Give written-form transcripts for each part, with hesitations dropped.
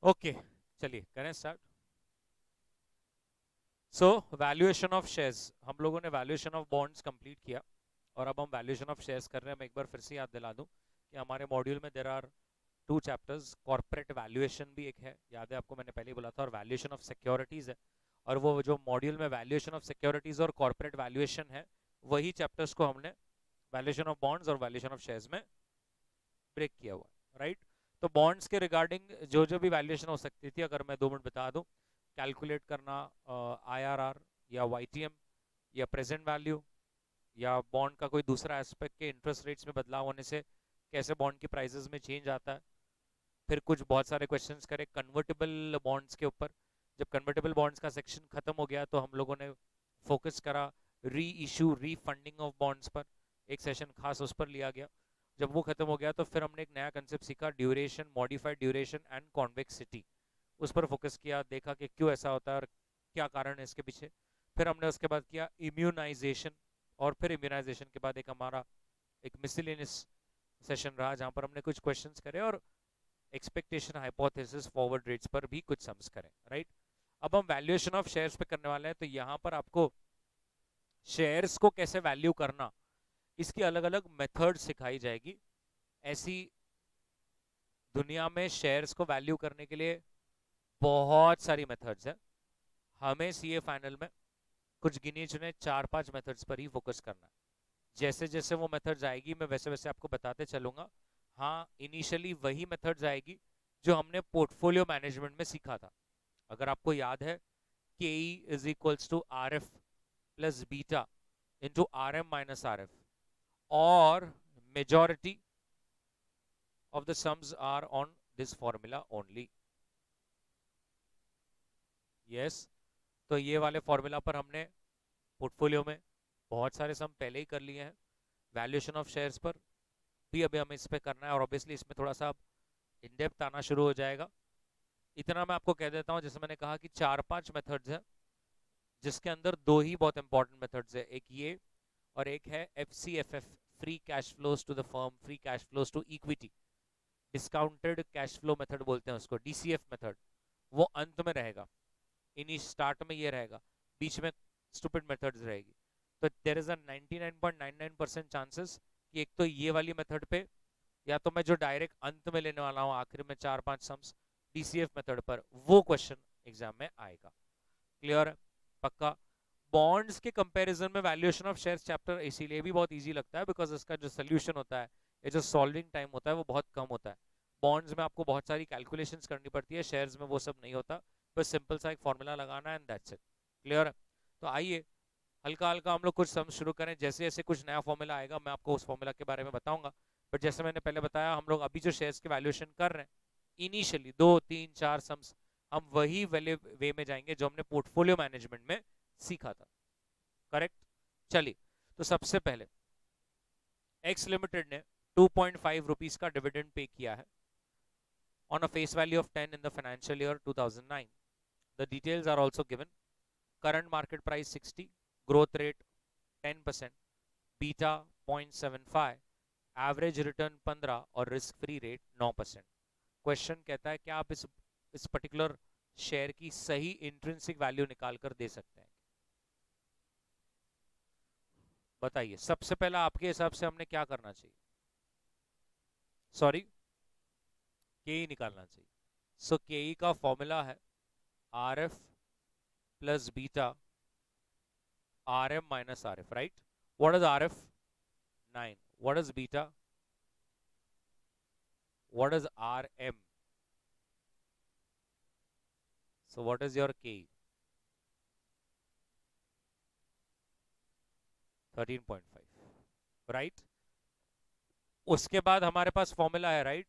Okay चलिए करें start. So valuation of shares, हम लोगों ने वैल्यूएशन ऑफ बॉन्ड्स कंप्लीट किया और अब हम वैल्यूएशन ऑफ शेयर्स कर रहे हैं। मैं एक बार फिर से याद दिला दूं कि हमारे मॉड्यूल में there are two chapters. Corporate valuation भी एक है, याद है आपको, मैंने पहले ही बोला था, और वैल्यूएशन ऑफ सिक्योरिटीज है। और वो जो मॉड्यूल में वैल्यूएशन ऑफ सिक्योरिटीज और कॉर्पोरेट वैल्यूएशन है, वही चैप्टर्स को हमने वैल्यूएशन ऑफ बॉन्ड्स और वैल्यूएशन ऑफ शेयर्स में ब्रेक किया हुआ, राइट। तो बॉन्ड्स के रिगार्डिंग जो जो भी वैल्यूएशन हो सकती थी, अगर मैं 2 मिनट बता दूं, कैलकुलेट करना आईआरआर या वाईटीएम या प्रेजेंट वैल्यू या बॉन्ड का कोई दूसरा एस्पेक्ट के इंटरेस्ट रेट्स में बदलाव होने से कैसे बॉन्ड की प्राइसेस में चेंज आता है। फिर कुछ बहुत सारे क्वेश्चंस करे कन्वर्टेबल बॉन्ड्स के ऊपर। जब कन्वर्टेबल बॉन्ड्स का सेक्शन खत्म हो गया तो हम लोगों ने फोकस करा री इशू रीफंडिंग ऑफ बॉन्ड्स पर, एक सेशन खास उस पर लिया गया। जब वो खत्म हो गया तो फिर हमने एक नया कंसेप्ट सीखा, duration, modified duration and convexity. उस पर फोकस किया, देखा कि क्यों ऐसा होता है और क्या कारण है इसके पीछे। फिर हमने उसके बाद किया इम्यूनाइजेशन, और फिर इम्यूनाइजेशन के बाद एक हमारा एक मिसलेनियस सेशन रहा जहां पर हमने कुछ क्वेश्चंस करे और एक्सपेक्टेशन हाइपोथेसिस फॉरवर्ड रेट्स पर भी कुछ सम्स करें, राइट। अब हम वैल्यूएशन ऑफ शेयर्स पे करने वाले हैं। तो यहां पर आपको शेयर्स को कैसे वैल्यू करना, इसकी अलग अलग मेथड सिखाई जाएगी। ऐसी दुनिया में शेयर्स को वैल्यू करने के लिए बहुत सारी मेथड्स हैं। हमें सीए फाइनल में कुछ गिने चुने 4-5 मेथड्स पर ही फोकस करना है। जैसे जैसे वो मेथड्स आएगी मैं वैसे वैसे आपको बताते चलूंगा। हाँ, इनिशियली वही मेथड्स आएगी जो हमने पोर्टफोलियो मैनेजमेंट में सीखा था। अगर आपको याद है, K E is equals to R F plus beta into R M minus R F, और majority of the sums are on this formula only. yes, तो ये वाले फॉर्मूला पर हमने पोर्टफोलियो में बहुत सारे सम पहले ही कर लिए हैं। वैल्यूएशन ऑफ शेयर्स पर भी अभी हमें इस पे करना है, और ऑब्वियसली इसमें थोड़ा सा इन डेप्थ आना शुरू हो जाएगा। इतना मैं आपको कह देता हूं, जैसे मैंने कहा कि 4-5 मेथड्स हैं, जिसके अंदर 2 ही बहुत इंपॉर्टेंट मेथड्स है, एक ये और एक है FCFF, free cash flows to the firm, free cash flows to equity, discounted cash flow method बोलते हैं उसको, DCF मेथड। वो अंत में रहेगा, इन्हीं स्टार्ट में ये रहेगा, बीच में स्टूपिड मेथड्स रहेगी। तो देयर इज अ 99.99% चांसेस कि एक तो ये वाली मेथड पे, या तो मैं जो डायरेक्ट अंत में लेने वाला हूँ आखिर में 4-5 सम्स DCF मेथड पर, वो क्वेश्चन एग्जाम में आएगा। क्लियर है? पक्का। बॉन्ड्स के कंपैरिजन में वैल्यूएशन ऑफ शेयर्स चैप्टर इसीलिए भी बहुत इजी लगता है बिकॉज इसका जो सोल्यूशन होता है, ये जो सॉल्विंग टाइम होता है वो बहुत कम होता है। बॉन्ड्स में आपको बहुत सारी कैलकुलेशंस करनी पड़ती है, शेयर्स में वो सब नहीं होता, बस सिंपल सा एक फॉर्मूला लगाना एंड दैट्स इट। क्लियर है? तो आइए हल्का हल्का हम लोग कुछ सम शुरू करें। जैसे जैसे कुछ नया फॉर्मूला आएगा मैं आपको उस फॉर्मूला के बारे में बताऊंगा। बट जैसे मैंने पहले बताया, हम लोग अभी जो शेयर्स के वैल्यूएशन कर रहे हैं, इनिशियली 2-3-4 सम्स हम वही वाले वे में जाएंगे जो हमने पोर्टफोलियो मैनेजमेंट में सीखा था। करेक्ट? चलिए, तो सबसे पहले एक्स लिमिटेड ने 2.5 रुपीज का डिविडेंड पे किया है on a face value of 10 in the financial year 2009. The details are also given. Current market price 60, growth rate 10%, beta 0.75, average return 15 और रिस्क फ्री रेट 9%। क्वेश्चन कहता है क्या आप इस पर्टिकुलर शेयर की सही इंट्रिंसिक वैल्यू निकाल कर दे सकते हैं? बताइए, सबसे पहला आपके हिसाब से हमने क्या करना चाहिए? सॉरी, के ई निकालना चाहिए। सो के ई का फॉर्मूला है R F plus beta R M minus R F, right. What is R F? 9. What is beta? What is RM? So what is your K? 13.5, right? उसके बाद हमारे पास फॉर्मूला है, राइट?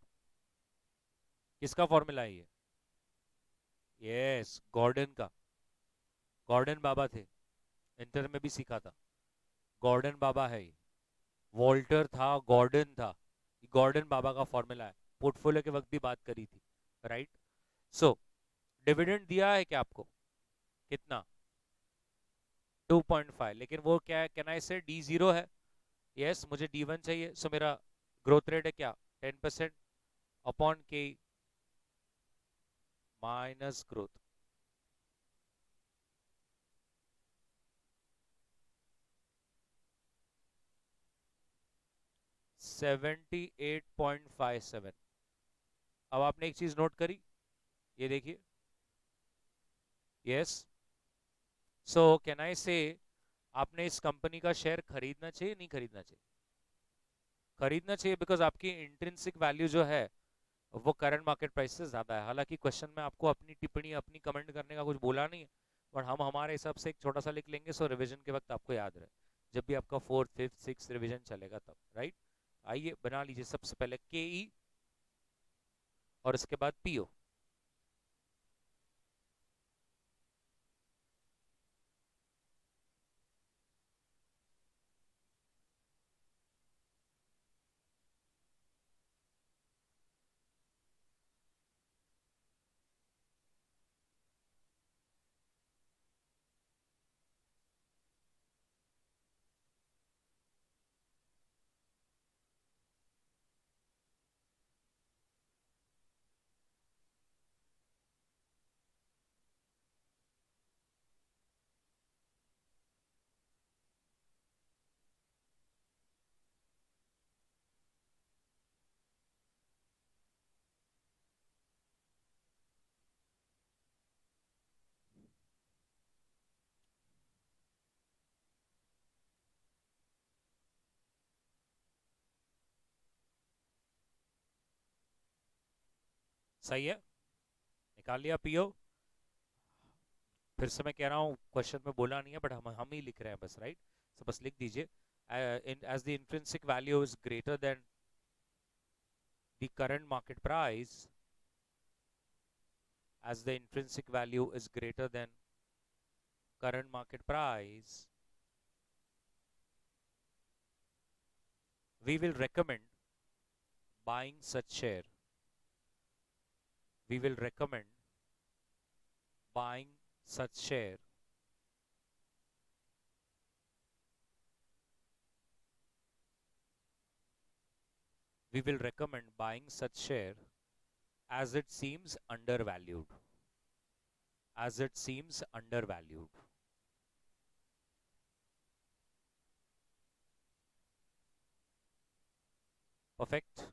किसका फॉर्मूला है ये? यस, गॉर्डन का। Gordon बाबा थे, inter में भी सीखा था। गॉर्डन बाबा है ये, वॉल्टर था, गॉर्डन था। गॉर्डन बाबा का फॉर्मूला है, पोर्टफोलियो के वक्त भी बात करी थी, राइट। सो डिविडेंड दिया है क्या आपको? कितना? 2.5, लेकिन वो क्या है? कैन आई से D0 है? यस, मुझे D1 चाहिए। सो मेरा ग्रोथ रेट है क्या? 10% अपॉन के। Minus growth. $78.57। अब आपने एक चीज नोट करी, ये देखिए, यस। सो कैन आई से आपने इस कंपनी का शेयर खरीदना चाहिए, नहीं खरीदना चाहिए? खरीदना चाहिए, बिकॉज आपकी इंट्रिंसिक वैल्यू जो है वो करंट मार्केट प्राइस से ज्यादा है। हालांकि क्वेश्चन में आपको अपनी टिप्पणी, अपनी कमेंट करने का कुछ बोला नहीं है, बट हम हमारे हिसाब से एक छोटा सा लिख लेंगे, सो रिवीजन के वक्त आपको याद रहे, जब भी आपका फोर्थ फिफ्थ सिक्स रिवीजन चलेगा तब, राइट। आइए बना लीजिए सबसे पहले के ई और इसके बाद पीओ। सही है, निकाल लिया पीओ। फिर से मैं कह रहा हूँ, क्वेश्चन में बोला नहीं है, बट हम ही लिख रहे हैं बस, राइट। सो बस लिख दीजिए, as the intrinsic value is greater than the current market price, as the intrinsic value is greater than current market price, we will recommend buying such share. We will recommend buying such share we will recommend buying such share as it seems undervalued. As it seems undervalued. Perfect.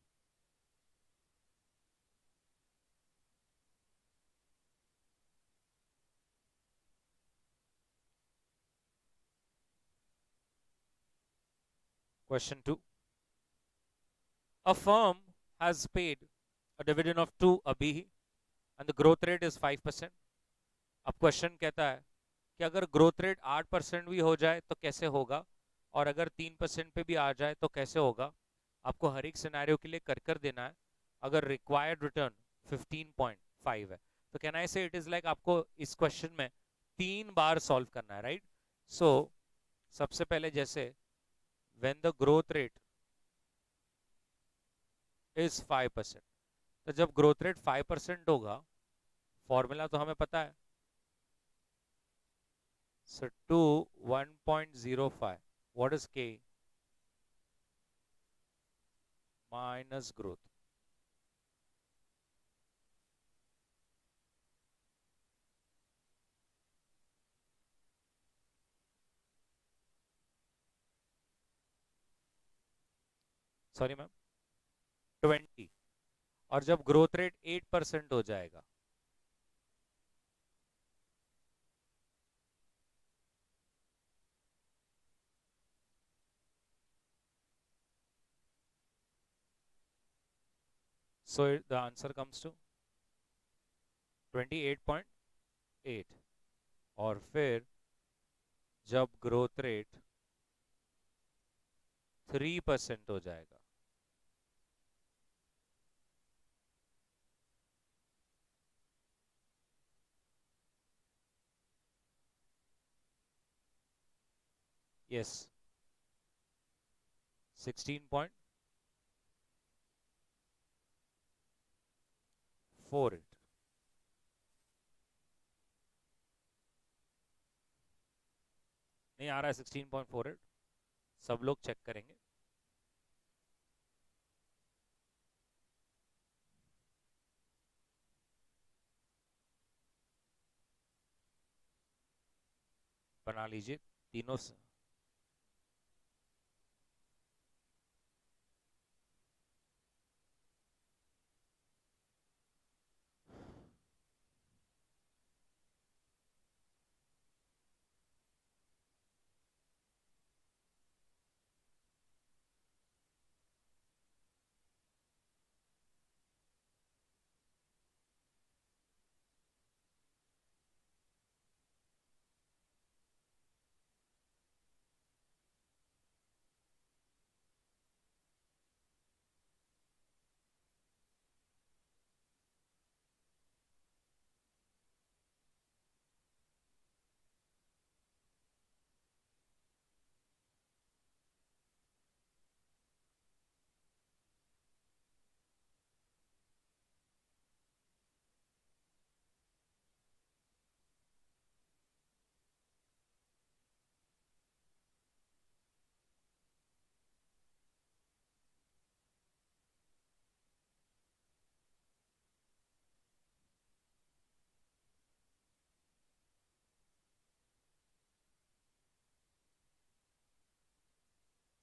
Question 2. A firm has paid a dividend of 2 abhi and the growth rate is 5%. अब question कहता है कि अगर growth rate 8% भी हो जाए तो कैसे होगा, और अगर 3% पे भी आ जाए तो कैसे होगा। आपको हर एक सिनेरियो के लिए कर देना है। अगर रिक्वायर्ड रिटर्न 15.5 है तो कैन आई से इट इज लाइक आपको इस क्वेश्चन में 3 बार सॉल्व करना है, राइट। सो सबसे पहले जैसे when the growth rate is 5%, तो जब ग्रोथ रेट 5% होगा, फॉर्मूला तो हमें पता है, so 2 1.05, what is k minus growth। Sorry ma'am, 20। और जब ग्रोथ रेट 8% हो जाएगा, so the answer comes to 28.8। और फिर जब ग्रोथ रेट 3% हो जाएगा, यस 16.48। नहीं आ रहा है 16.48, सब लोग चेक करेंगे। बना लीजिए तीनों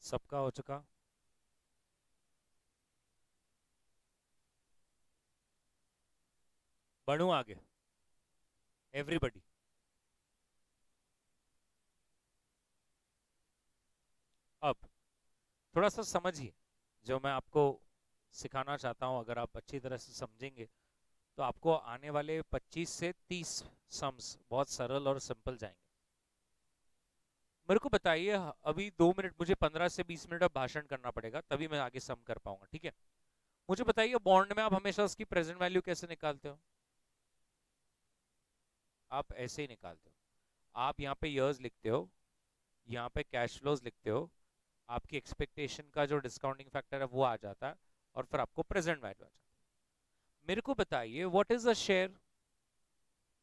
सबका हो चुका। बढ़ू आगे, एवरीबडी। अब थोड़ा सा समझिए जो मैं आपको सिखाना चाहता हूं। अगर आप अच्छी तरह से समझेंगे तो आपको आने वाले 25 से 30 सम्स बहुत सरल और सिंपल जाएंगे। मेरे को बताइए, अभी 2 मिनट, मुझे 15 से 20 मिनट अब भाषण करना पड़ेगा, तभी मैं आगे सम कर पाऊंगा, ठीक है? मुझे बताइए, बॉन्ड में आप हमेशा उसकी प्रेजेंट वैल्यू कैसे निकालते हो? आप ऐसे ही निकालते हो। आप यहाँ पे ईयर्स लिखते हो, यहाँ पे कैश फ्लोज लिखते हो, आपकी एक्सपेक्टेशन का जो डिस्काउंटिंग फैक्टर है वो आ जाता है, और फिर आपको प्रेजेंट वैल्यू आ जाता है। मेरे को बताइए, what is a share?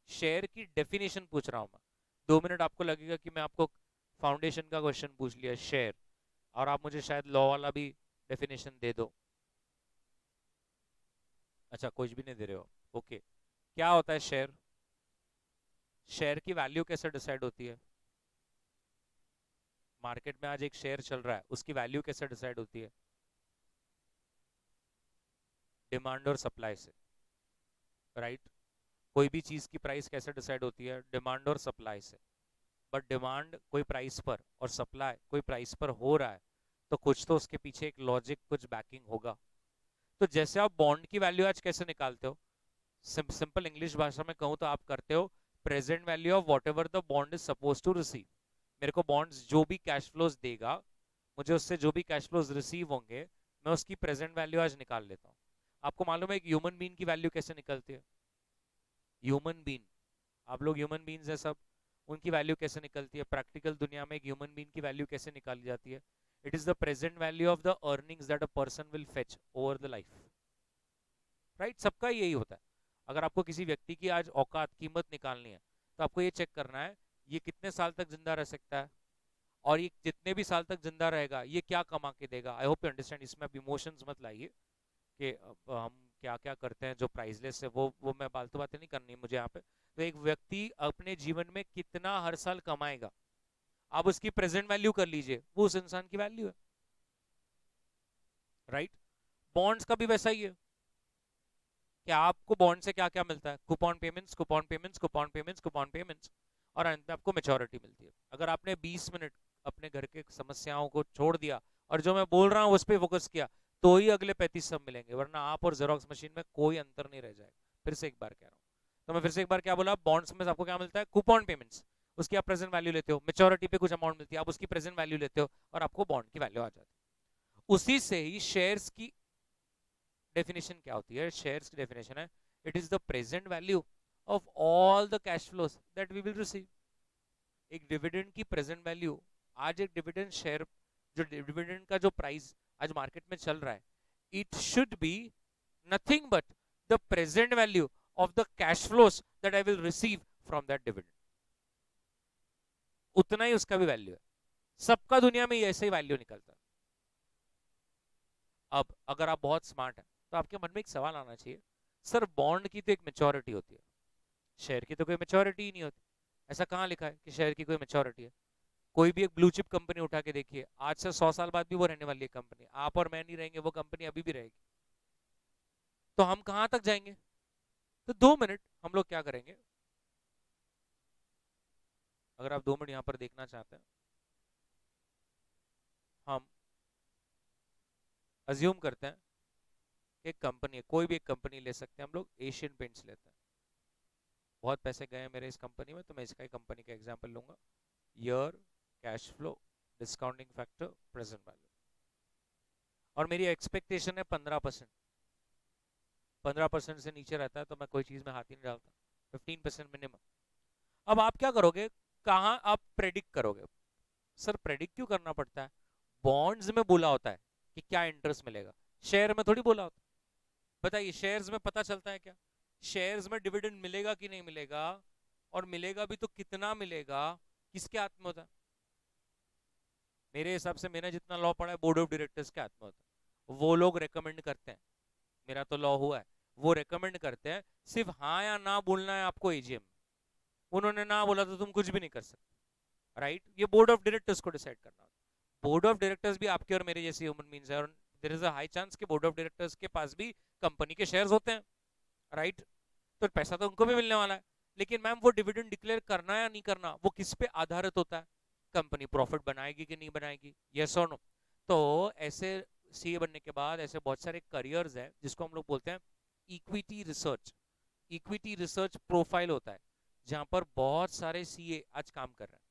Share की डेफिनेशन पूछ रहा हूं मैं। 2 मिनट आपको लगेगा कि मैं आपको फाउंडेशन का क्वेश्चन पूछ लिया शेयर, और आप मुझे शायद लॉ वाला भी डेफिनेशन दे दो। अच्छा, कुछ भी नहीं दे रहे हो, ओके। क्या होता है शेयर? शेयर की वैल्यू कैसे डिसाइड होती है? मार्केट में आज एक शेयर चल रहा है, उसकी वैल्यू कैसे डिसाइड होती है? डिमांड और सप्लाई से, राइट? कोई भी चीज की प्राइस कैसे डिसाइड होती है? डिमांड और सप्लाई से। बट डिमांड कोई प्राइस पर और सप्लाई कोई प्राइस पर हो रहा है, तो कुछ तो उसके पीछे एक लॉजिक, कुछ बैकिंग होगा। तो जैसे आप बॉन्ड की वैल्यू आज कैसे निकालते हो? सिंपल इंग्लिश भाषा में कहूं तो आप करते हो present value of whatever the bond is suppose to receive. मेरे को बॉन्ड्स जो भी कैश फ्लोज देगा, मुझे उससे जो भी कैश फ्लोज रिसीव होंगे, मैं उसकी प्रेजेंट वैल्यू आज निकाल लेता हूँ। आपको मालूम है एक ह्यूमन बीन की वैल्यू कैसे निकलती है? ह्यूमन बीन, आप लोग ह्यूमन बीन्स हैं सब, उनकी वैल्यू कैसे निकलती है? प्रैक्टिकल दुनिया में एक ह्यूमन बीन की वैल्यू कैसे निकाली जाती है? It is the present value of the earnings that a person will fetch over the life, right? सबका यही होता है। अगर आपको किसी व्यक्ति की आज औकात, कीमत निकालनी है, तो आपको ये चेक करना है ये कितने साल तक जिंदा रह सकता है, और ये जितने भी साल तक जिंदा रहेगा ये क्या कमा के देगा। I hope you understand. इसमें आप इमोशंस मत लाइए कि हम क्या क्या करते हैं जो प्राइसलेस है, वो मैं फालतू बातें नहीं करनी मुझे यहाँ पे। तो एक व्यक्ति अपने जीवन में कितना हर साल कमाएगा, आप उसकी प्रेजेंट वैल्यू कर लीजिए, वो उस इंसान की वैल्यू है, राइट? बॉन्ड्स का भी वैसा ही है कि आपको बॉन्ड से क्या क्या मिलता है? Coupon payments, coupon payments, coupon payments, coupon payments, और अंत में आपको मेच्योरिटी मिलती है। अगर आपने 20 मिनट अपने घर के समस्याओं को छोड़ दिया और जो मैं बोल रहा हूँ उस पर फोकस किया, तो ही अगले 35 सब मिलेंगे, वरना आप और जेरोक्स मशीन में कोई अंतर नहीं रह जाएगा। फिर से एक बार कह रहा हूँ, तो मैं फिर से एक बार क्या बोला? बॉन्ड्स में आपको क्या मिलता है? कूपन पेमेंट्स, उसकी आप प्रेजेंट वैल्यू लेते हो। मेच्योरिटी पे कुछ अमाउंट मिलती है, आप उसकी प्रेजेंट वैल्यू लेते हो, और आपको बॉन्ड की वैल्यू आ जाती है। उसी से ही शेयर्स की डेफिनेशन क्या होती है? शेयर्स की डेफिनेशन है, it is the present value of all the cash flows that we will receive. एक डिविडेंड की प्रेजेंट वैल्यू, आज एक डिविडेंड शेयर, जो डिविडेंड का जो प्राइस आज मार्केट में चल रहा है, it should be nothing but the present value of the cash flows that I will receive from that dividend. उतना ही उसका भी वैल्यू है। सबका दुनिया में ऐसे ही वैल्यू निकलता है। अब अगर आप बहुत स्मार्ट हैं तो आपके मन में एक सवाल आना चाहिए, सर बॉन्ड की तो एक मेच्योरिटी होती है, शेयर की तो कोई मेच्योरिटी ही नहीं होती। ऐसा कहाँ लिखा है कि शेयर की कोई मैच्योरिटी है? कोई भी एक ब्लू चिप कंपनी उठा के देखिए, आज से 100 साल बाद भी वो रहने वाली है कंपनी, आप और मैं नहीं रहेंगे, वो कंपनी अभी भी रहेगी। तो हम कहाँ तक जाएंगे? तो 2 मिनट हम लोग क्या करेंगे, अगर आप 2 मिनट यहाँ पर देखना चाहते हैं, हम अज्यूम करते हैं कि एक कंपनी है, कोई भी एक कंपनी ले सकते हैं हम लोग, एशियन पेंट्स लेते हैं। बहुत पैसे गए हैं मेरे इस कंपनी में, तो मैं इसका कंपनी का एग्जांपल लूंगा। Year, cash flow, discounting factor, present value, और मेरी एक्सपेक्टेशन है 15%। 15% से नीचे रहता है तो मैं कोई चीज में हाथ ही नहीं डालता, 15% मिनिमम। अब आप क्या करोगे, कहाँ आप प्रेडिक्ट करोगे? सर प्रेडिक्ट क्यों करना पड़ता है? बॉन्ड्स में बोला होता है कि क्या इंटरेस्ट मिलेगा, शेयर में थोड़ी बोला होता है। बताइए, शेयर्स में पता चलता है क्या? शेयर्स में डिविडेंड मिलेगा कि नहीं मिलेगा, और मिलेगा भी तो कितना मिलेगा, किसके हाथ में होता है? मेरे हिसाब से मैंने जितना लॉ पढ़ा है, बोर्ड ऑफ डायरेक्टर्स के हाथ में होता है। वो लोग रेकमेंड करते हैं, मेरा तो लॉ हुआ है, वो रेकमेंड करते हैं, सिर्फ हाँ या ना बोलना है आपको एजीएम। उन्होंने ना बोला तो तुम कुछ भी नहीं कर सकते, राइट? ये बोर्ड ऑफ डायरेक्टर्स को डिसाइड करना होता है। बोर्ड ऑफ डायरेक्टर्स भी आपके और मेरे जैसे ह्यूमन बीइंग्स है, और there is a high chance कि बोर्ड ऑफ डायरेक्टर्स के पास भी कंपनी के शेयर्स होते हैं, राइट? तो पैसा तो उनको भी मिलने वाला है। लेकिन मैम वो डिविडेंड डिक्लेयर करना या नहीं करना, वो किस पे आधारित होता है? कंपनी प्रॉफिट बनाएगी कि नहीं बनाएगी, यस और नो? तो ऐसे सीए बनने के बाद ऐसे बहुत सारे करियर्स है जिसको हम लोग बोलते हैं equity research. Equity research profile होता है जहां पर बहुत सारे सीए आज काम कर रहे हैं,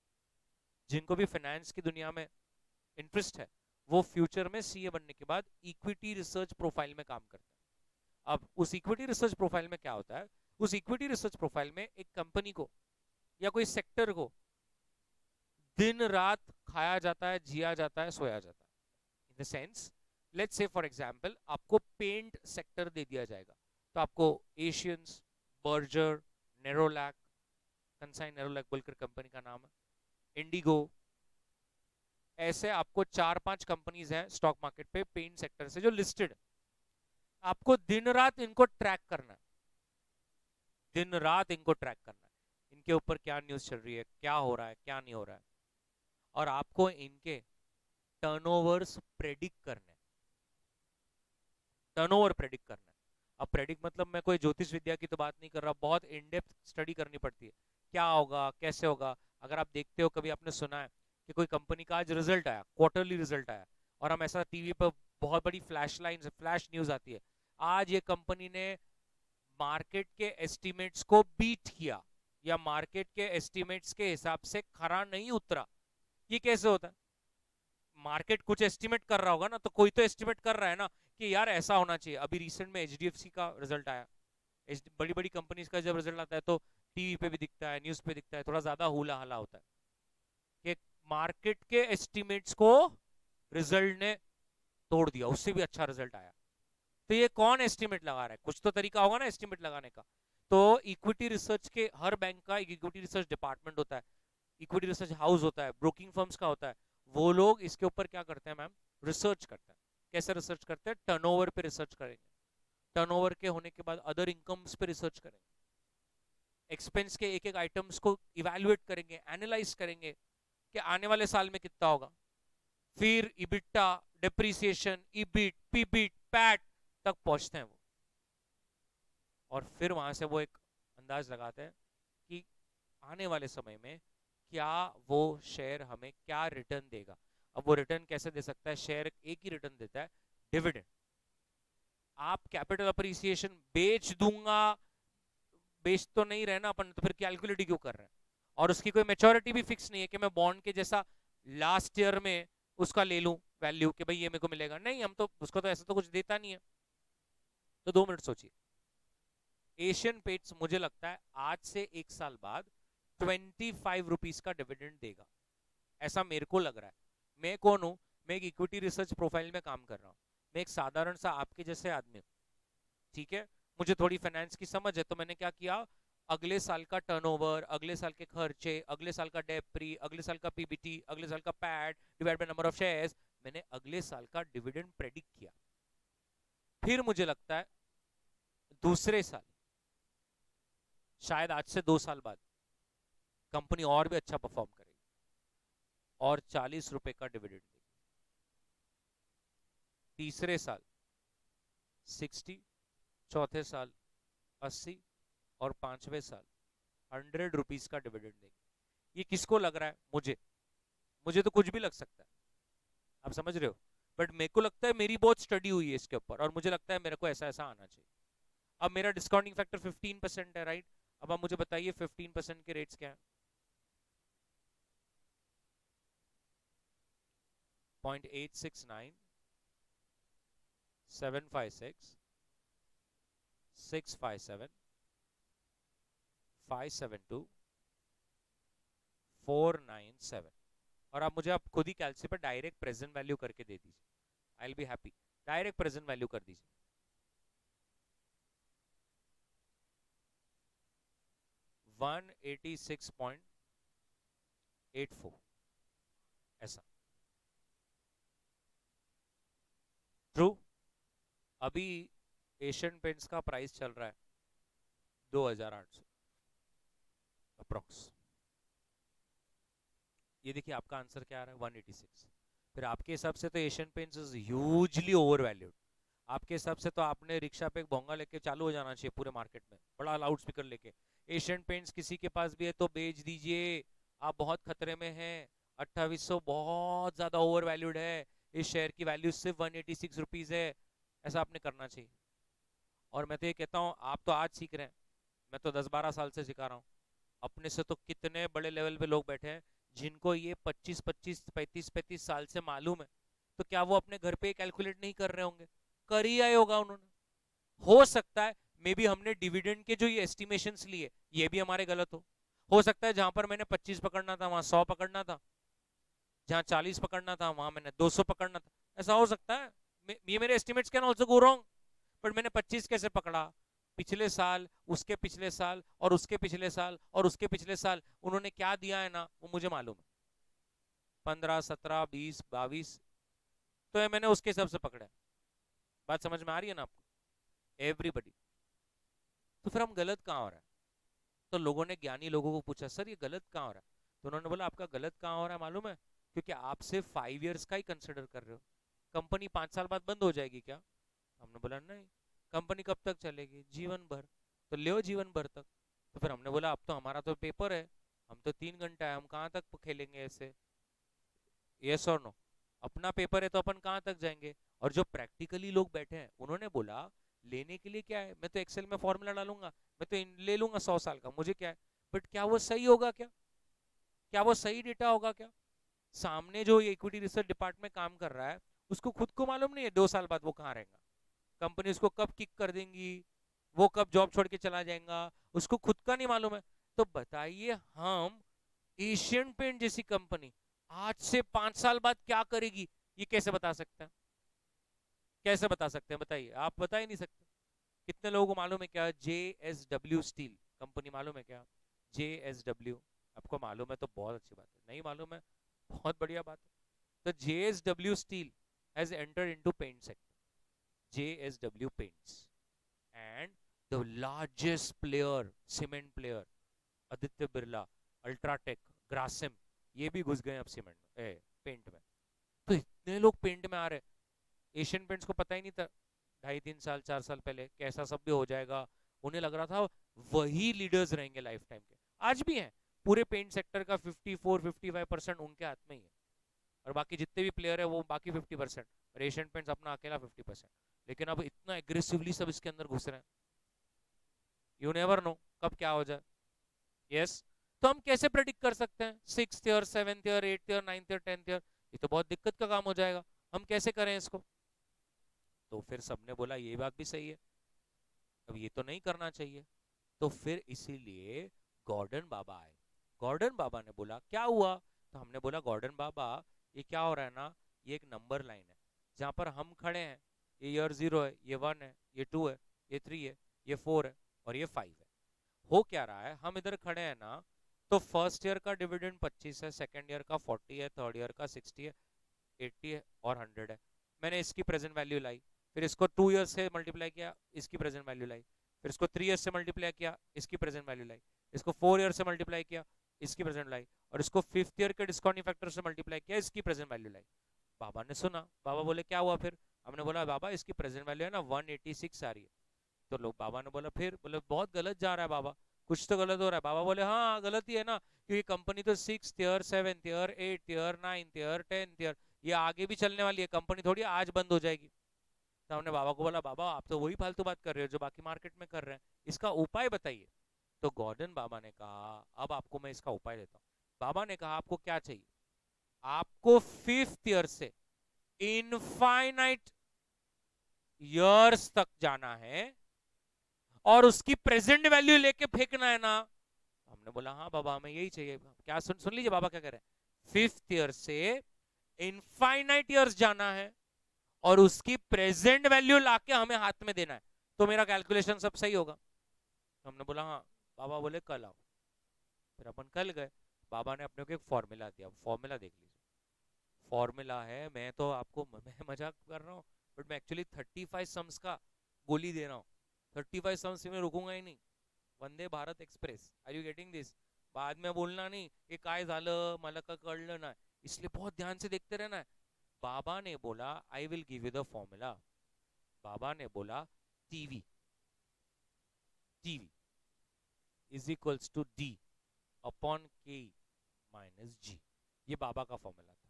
जिनको भी फाइनेंस की दुनिया में इंटरेस्ट है, वो फ्यूचर में सीए बनने के बाद इक्विटी रिसर्च प्रोफाइल में काम करते हैं। अब उस इक्विटी रिसर्च प्रोफाइल में क्या होता है, उस इक्विटी रिसर्च प्रोफाइल में एक कंपनी को या कोई सेक्टर को दिन रात खाया जाता है, जिया जाता है, सोया जाता है। In the sense, let's say for example आपको पेंट सेक्टर दे दिया जाएगा, तो आपको Asians, Berger, Nerolac, consign Nerolac बोलकर कंपनी का नाम है, इंडिगो, ऐसे आपको 4-5 कंपनीज हैं स्टॉक मार्केट पे पेंट सेक्टर से जो लिस्टेड है। आपको दिन रात इनको ट्रैक करना है, दिन रात इनको ट्रैक करना है, इनके ऊपर क्या न्यूज चल रही है, क्या हो रहा है, क्या नहीं हो रहा है, और आपको इनके टर्नओवर्स प्रेडिक्ट करने हैं। टर्नओवर प्रेडिक्ट करना है। अब प्रेडिक्ट मतलब मैं कोई ज्योतिष विद्या की तो बात नहीं कर रहा, बहुत इन डेप्थ स्टडी करनी पड़ती है, क्या होगा, कैसे होगा। अगर आप देखते हो, कभी आपने सुना है कि कोई कंपनी का आज रिजल्ट आया, क्वार्टरली रिजल्ट आया, और हम ऐसा टीवी पर बहुत बड़ी फ्लैश लाइन, फ्लैश न्यूज आती है, आज ये कंपनी ने मार्केट के एस्टिमेट्स को बीट किया, या मार्केट के एस्टिमेट्स के हिसाब से खरा नहीं उतरा। ये कैसे होता है? मार्केट कुछ एस्टिमेट कर रहा होगा ना, तो कोई तो एस्टिमेट कर रहा है ना कि यार ऐसा होना चाहिए। अभी रिसेंट में एचडीएफसी का रिजल्ट आया, बड़ी बड़ी कंपनीज का जब रिजल्ट आता है तो टीवी पे भी दिखता है, न्यूज पे दिखता है, थोड़ा ज्यादा हुला हला होता है कि मार्केट के एस्टिमेट्स को रिजल्ट ने तोड़ दिया, उससे भी अच्छा रिजल्ट आया। तो ये कौन एस्टिमेट लगा रहा है? कुछ तो तरीका होगा ना एस्टिमेट लगाने का। तो इक्विटी रिसर्च के हर बैंक का एक इक्विटी रिसर्च डिपार्टमेंट होता है, इक्विटी रिसर्च हाउस होता है, ब्रोकिंग फर्म्स का होता है। वो लोग इसके ऊपर क्या करते हैं मैम? रिसर्च करते हैं। कैसे रिसर्च करते हैं? टर्नओवर पे रिसर्च करेंगे, टर्नओवर के होने के बाद अदर इनकम्स पे रिसर्च करेंगे, एक्सपेंस के एक एक आइटम्स को इवेल्युएट करेंगे, एनालाइज करेंगे कि आने वाले साल में कितना होगा, फिर इबिटा, डेप्रिसिएशन, इबिट, पीबिट, पैट तक पहुंचते हैं वो, और फिर वहां से वो एक अंदाज लगाते हैं कि आने वाले समय में क्या वो शेयर हमें क्या रिटर्न देगा। अब वो रिटर्न कैसे दे सकता है? शेयर एक ही रिटर्न देता है, डिविडेंड। आप कैपिटल अप्रिसिएशन बेच दूंगा, बेच तो नहीं रहना अपन, तो फिर कैलकुलेट क्यों कर रहे हैं? और उसकी कोई मेच्योरिटी भी फिक्स नहीं है कि मैं बॉन्ड के जैसा लास्ट ईयर में उसका ले लूं वैल्यू कि भाई ये मेरे को मिलेगा, नहीं, हम तो उसको तो ऐसा तो कुछ देता नहीं है। तो 2 मिनट सोचिए, एशियन पेंट्स मुझे लगता है आज से 1 साल बाद 25 रुपीज का डिविडेंड देगा, ऐसा मेरे को लग रहा है। मैं कौन हूं? मैं एक इक्विटी रिसर्च प्रोफाइल में काम कर रहा हूं, मैं एक साधारण सा आपके जैसे आदमी हूं, ठीक है? मुझे थोड़ी फाइनेंस की समझ है, तो मैंने क्या किया, अगले साल का टर्नओवर, अगले साल के खर्चे, अगले साल का डेप्री, अगले साल का पीबीटी, अगले साल का PAT divide by number of shares, मैंने अगले साल का डिविडेंड प्रेडिक्ट किया। फिर मुझे लगता है दूसरे साल, शायद आज से 2 साल बाद, कंपनी और भी अच्छा परफॉर्म करेगी और 40 रुपए का डिविडेंड देगी। तीसरे साल 60, चौथे साल 80 और पांचवें साल 100 रुपीज का डिविडेंड देगी। ये किसको लग रहा है? मुझे तो कुछ भी लग सकता है, आप समझ रहे हो, बट मेरे को लगता है मेरी बहुत स्टडी हुई है इसके ऊपर और मुझे लगता है मेरे को ऐसा ऐसा आना चाहिए। अब मेरा डिस्काउंटिंग फैक्टर 15% है, राइट? अब आप मुझे बताइए 15% के रेट्स क्या है? 0.869, 756, 657, 572, 497। और आप मुझे आप खुद ही कैलसी पर डायरेक्ट प्रेजेंट वैल्यू करके दे दीजिए, I will be happy. Direct present value कर दीजिए। 186.84 ऐसा। ट्रू। अभी एशियन पेंट्स का प्राइस चल रहा है 2800 अप्रोक्स। ये देखिए आपका आंसर क्या आ रहा है, 186। फिर आपके हिसाब से तो Asian paints is hugely over valued. आपके हिसाब से तो आपने रिक्शा पे एक भोंगा लेके चालू हो जाना चाहिए पूरे मार्केट में, बड़ा लाउड स्पीकर लेके, एशियन पेंट्स किसी के पास भी है तो बेच दीजिए, आप बहुत खतरे में हैं, 2800 बहुत ज्यादा ओवर वैल्यूड है, इस शेयर की वैल्यू सिर्फ 186 रुपीज है, ऐसा आपने करना चाहिए। और मैं तो ये कहता हूँ आप तो आज सीख रहे हैं, मैं तो 10-12 साल से सिखा रहा हूँ। अपने से तो कितने बड़े लेवल पे लोग बैठे हैं जिनको ये 25-25, 35-35 साल से मालूम है, तो क्या वो अपने घर पे कैलकुलेट नहीं कर रहे होंगे? कर ही आए होगा उन्होंने। हो सकता है मे बी हमने डिविडेंड के जो ये एस्टिमेशंस लिए ये भी हमारे गलत हो सकता है जहां पर मैंने 25 पकड़ना था वहां 100 पकड़ना था, जहां 40 पकड़ना था वहां मैंने 200 पकड़ना था, ऐसा हो सकता है। ये मेरे estimates can also go wrong, but मैंने 25 कैसे पकड़ा? पिछले साल, उसके पिछले साल और उसके पिछले साल और उसके पिछले साल उन्होंने क्या दिया है ना वो मुझे मालूम है, 15, 17, 20, 22, तो ये मैंने उसके हिसाब से पकड़ा है। बात समझ में आ रही है ना आपको? एवरीबडी। तो फिर हम गलत कहाँ हो रहा है? तो लोगों ने, ज्ञानी लोगों को पूछा सर ये गलत कहाँ हो रहा है, तो उन्होंने बोला आपका गलत कहाँ हो रहा है मालूम है? क्योंकि आप सिर्फ 5 इयर्स का ही कंसिडर कर रहे हो। कंपनी 5 साल बाद बंद हो जाएगी क्या? हमने बोला नहीं। कंपनी कब तक चलेगी? जीवन भर। तो ले जीवन भर तक। तो फिर हमने बोला अब तो हमारा तो पेपर है, हम तो 3 घंटा है, हम कहाँ तक खेलेंगे ऐसे? यस और नो? अपना पेपर है तो अपन कहाँ तक जाएंगे? और जो प्रैक्टिकली लोग बैठे हैं उन्होंने बोला लेने के लिए क्या है, मैं तो एक्सेल में फॉर्मूला डालूंगा, मैं तो ले लूंगा 100 साल का, मुझे क्या है? बट क्या वो सही होगा? क्या वो सही डेटा होगा क्या? सामने जो इक्विटी रिसर्च डिपार्टमेंट काम कर रहा है उसको खुद को मालूम नहीं है 2 साल बाद वो कहाँ रहेगा, कंपनी उसको कब किक कर देंगी, वो कब जॉब छोड़ के चला जाएगा, उसको खुद का नहीं मालूम है। तो बताइए हम एशियन पेंट जैसी कंपनी आज से 5 साल बाद क्या करेगी, ये कैसे बता सकते हैं? कैसे बता सकते हैं बताइए? आप बता ही नहीं सकते। कितने लोगों को मालूम है क्या JSW स्टील कंपनी मालूम है क्या? JSW आपको मालूम है तो बहुत अच्छी बात है, नहीं मालूम है बहुत बढ़िया बात है। तो JSW steel has entered into paint sector, JSW paints, and the largest player, cement player, Aditya Birla, UltraTech, Grasim, ये भी घुस गए अब सीमेंट में, पेंट में। तो इतने लोग पेंट में आ रहे, एशियन पेंट्स को पता ही नहीं था 2.5-3 साल 4 साल पहले कैसा सब भी हो जाएगा। उन्हें लग रहा था वही लीडर्स रहेंगे लाइफ टाइम के, आज भी हैं। पूरे पेंट सेक्टर का 54-55% उनके हाथ में ही है, और बाकी जितने भी प्लेयर है वो बाकी 50%, और एशियन पेंट्स अपना अकेला 50%। लेकिन अब इतना एग्रेसिवली सब इसके अंदर घुस रहे हैं, यू नेवर नो कब क्या हो जाए। यस। तो हम कैसे प्रेडिक्ट कर सकते हैं 6th year, 7th year, 8th year, 9th year, 10th year? ये तो बहुत दिक्कत का काम हो जाएगा, हम कैसे करें इसको? तो फिर सबने बोला ये बात भी सही है, अब ये तो नहीं करना चाहिए। तो फिर इसीलिए गॉर्डन बाबा आए। गॉर्डन बाबा ने बोला क्या हुआ? तो हमने बोला गॉर्डन बाबा ये क्या हो रहा है ना, ये एक नंबर लाइन है जहां पर हम खड़े हैं, ये ईयर 0 है, ये 1 है, ये 2 है, ये 3 है, ये 4 है और ये 5 है। हो क्या रहा है, हम इधर खड़े हैं ना, तो फर्स्ट ईयर का डिविडेंड 25 है, सेकेंड ईयर का 40 है, थर्ड ईयर का 60 है, 80 है और 100 है। मैंने इसकी प्रेजेंट वैल्यू लाई, फिर इसको 2 ईयर से मल्टीप्लाई किया, इसकी प्रेजेंट वैल्यू लाई, फिर इसको 3 ईयर से मल्टीप्लाई किया, इसकी प्रेजेंट वैल्यू लाई, इसको 4 ईयर से मल्टीप्लाई किया, इसकी प्रेजेंट लाई, और इसको 5th ईयर के डिस्काउंटिंग फैक्टर से मल्टीप्लाई किया, इसकी प्रेजेंट वैल्यू लाई। बाबा ने सुना, बाबा बोले क्या हुआ फिर? हमने बोला बाबा इसकी प्रेजेंट वैल्यू है ना 186 आ रही है। तो लोग, बाबा ने बोला फिर, बोले बहुत गलत जा रहा है बाबा, कुछ तो गलत हो रहा है। बाबा बोले हाँ गलत ही है ना, क्योंकि कंपनी तो 6th year 7th year 8th year 9th year 10th year ये आगे भी चलने वाली है, कंपनी थोड़ी आज बंद हो जाएगी। तो हमने बाबा को बोला बाबा आप तो वही फालतू बात कर रहे हो जो बाकी मार्केट में कर रहे हैं, इसका उपाय बताइए। तो गॉर्डन बाबा ने कहा अब आपको मैं इसका उपाय देता हूँ। बाबा ने कहा आपको क्या चाहिए? आपको 5th ईयर से इनफाइनाइट ईयर्स तक जाना है और उसकी प्रेजेंट वैल्यू लेके फेंकना है ना। हमने बोला हाँ बाबा हमें यही चाहिए। क्या सुन लीजिए बाबा क्या कह रहे हैं, 5th ईयर से इनफाइनाइट ईयर्स जाना है और उसकी प्रेजेंट वैल्यू लाके हमें हाथ में देना है, तो मेरा कैलकुलेशन सब सही होगा। तो हमने बोला हाँ। बाबा बोले कल आओ। फिर अपन कल गए, बाबा ने अपने को एक फॉर्मूला दिया, फॉर्मूला देख लीजिए। फॉर्मूला है, मैं तो आपको मैं मजाक कर रहा हूँ, बट मैं एक्चुअली 35 सम्स का गोली दे रहा हूँ। 35 सम्स में रुकूंगा ही नहीं। Vande Bharat express, are you getting this? बाद में बोलना नहीं कि काय झालं मला का कळलं ना, इसलिए बहुत ध्यान से देखते रहना है। बाबा ने बोला I will give you the formula. बाबा ने बोला TV TV is equals to D upon K minus G. ये बाबा का फॉर्मूला था।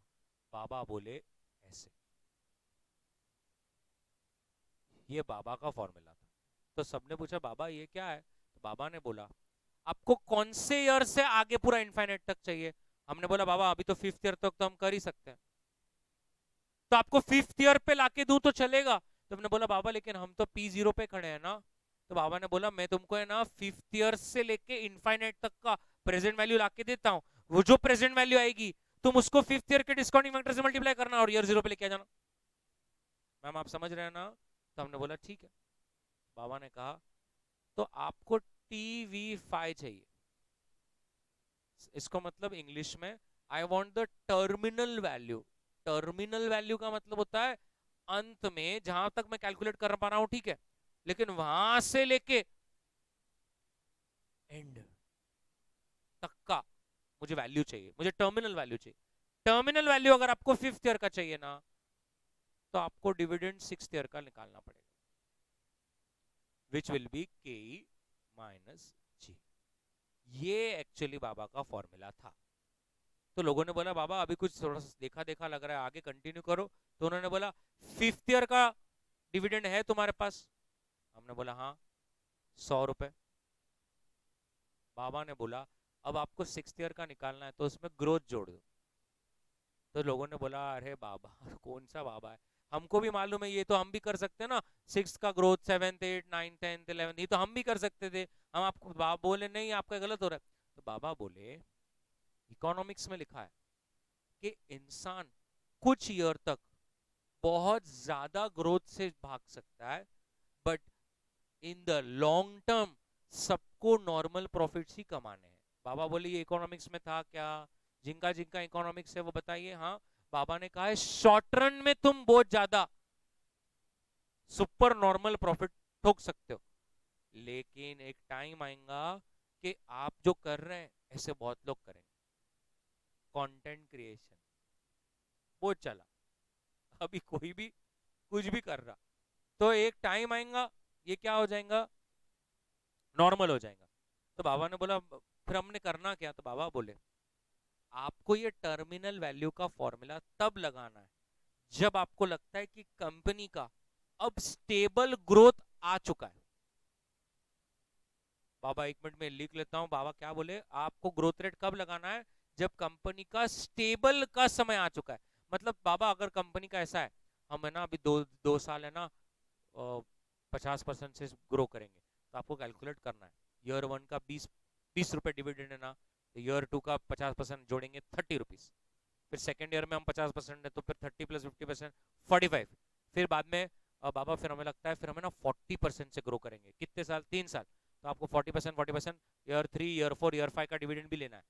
बाबा बोले ऐसे, ये बाबा का फॉर्मूला था। तो सबने पूछा बाबा ये क्या है? तो बाबा ने बोला आपको कौन से ईयर से आगे पूरा इनफाइनाइट तक चाहिए? हमने बोला बाबा अभी तो 5th ईयर तक तो हम कर ही सकते हैं, तो आपको 5th ईयर पे लाके दूं तो चलेगा? तो हमने बोला बाबा लेकिन हम तो P0 पे खड़े हैं ना। तो बाबा ने बोला मैं तुमको है ना 5th ईयर से लेके इनफाइनाइट तक का प्रेजेंट वैल्यू लाके देता हूं, वो जो प्रेजेंट वैल्यू आएगी तुम उसको 5th ईयर के डिस्काउंटिंग फैक्टर से मल्टीप्लाई करना और ईयर 0 पे लेके आ जाना। मैम आप समझ रहे हैं ना? तो हमने बोला ठीक है। बाबा ने कहा तो आपको TV5 चाहिए, इसको मतलब इंग्लिश में I want the terminal value. Terminal value का मतलब होता है अंत में, जहां तक मैं कैलकुलेट कर पा रहा हूं ठीक है, लेकिन वहां से लेके एंड तक का मुझे वैल्यू चाहिए, मुझे टर्मिनल वैल्यू चाहिए। टर्मिनल वैल्यू अगर आपको 5th ईयर का चाहिए ना, तो आपको डिविडेंड 6th ईयर का निकालना पड़ेगा, विच विल बी के माइनस जी। ये एक्चुअली बाबा का फॉर्मूला था। तो लोगों ने बोला बाबा अभी कुछ थोड़ा सा देखा देखा लग रहा है, आगे कंटिन्यू करो। तो उन्होंने बोला 5th ईयर का डिविडेंड है तुम्हारे पास? हमने बोला हाँ 100 रुपए। बाबा ने बोला अब आपको 6th ईयर का निकालना है तो उसमें ग्रोथ जोड़ दो। तो लोगों ने बोला अरे बाबा कौन सा बाबा है, हमको भी मालूम है, ये तो हम भी कर सकते हैं ना, 6th का growth 7th 8th 9th 10th 11th, ये तो हम भी कर सकते थे। हम आपको बाबा बोले नहीं आपका गलत हो रहा है। तो बाबा बोले इकोनॉमिक्स में लिखा है कि इंसान कुछ ईयर तक बहुत ज्यादा ग्रोथ से भाग सकता है, but in the long term सबको नॉर्मल प्रॉफिट्स ही कमाने हैं। बाबा बोले ये इकोनॉमिक्स में था क्या? जिनका जिनका इकोनॉमिक्स है वो बताइए। हाँ बाबा ने कहा है शॉर्ट रन में तुम बहुत ज्यादा सुपर नॉर्मल प्रॉफिट ठोक सकते हो, लेकिन एक टाइम आएगा कि आप जो कर रहे हैं ऐसे बहुत लोग करेंगे। कंटेंट क्रिएशन वो चला, अभी कोई भी कुछ भी कर रहा, तो एक टाइम आएगा ये क्या हो जाएगा, नॉर्मल हो जाएगा। तो बाबा ने बोला फिर हमने करना क्या? तो बाबा बोले आपको ये टर्मिनल वैल्यू का फॉर्मूला तब लगाना है जब आपको लगता है कि कंपनी का अब स्टेबल ग्रोथ आ चुका है। बाबा एक मिनट में लिख लेता हूं, बाबा क्या बोले, आपको ग्रोथ रेट कब लगाना है? जब कंपनी का स्टेबल का समय आ चुका है। मतलब बाबा अगर कंपनी का ऐसा है हम है ना अभी दो साल है ना 50% से ग्रो करेंगे, तो आपको कैलकुलेट करना है ईयर 1 का 20 रुपए डिविडेंड है ना, तो ईयर 2 का 50% जोड़ेंगे 30 रुपीज, फिर सेकेंड ईयर में हम 50% है तो फिर 30 प्लस 50% 45, फिर बाद में बाबा फिर हमें लगता है फिर हमें ना 40% से ग्रो करेंगे। कितने साल? 3 साल। तो आपको 40% ईयर 3 ईयर 4 ईयर 5 का डिविडेंड भी लेना है।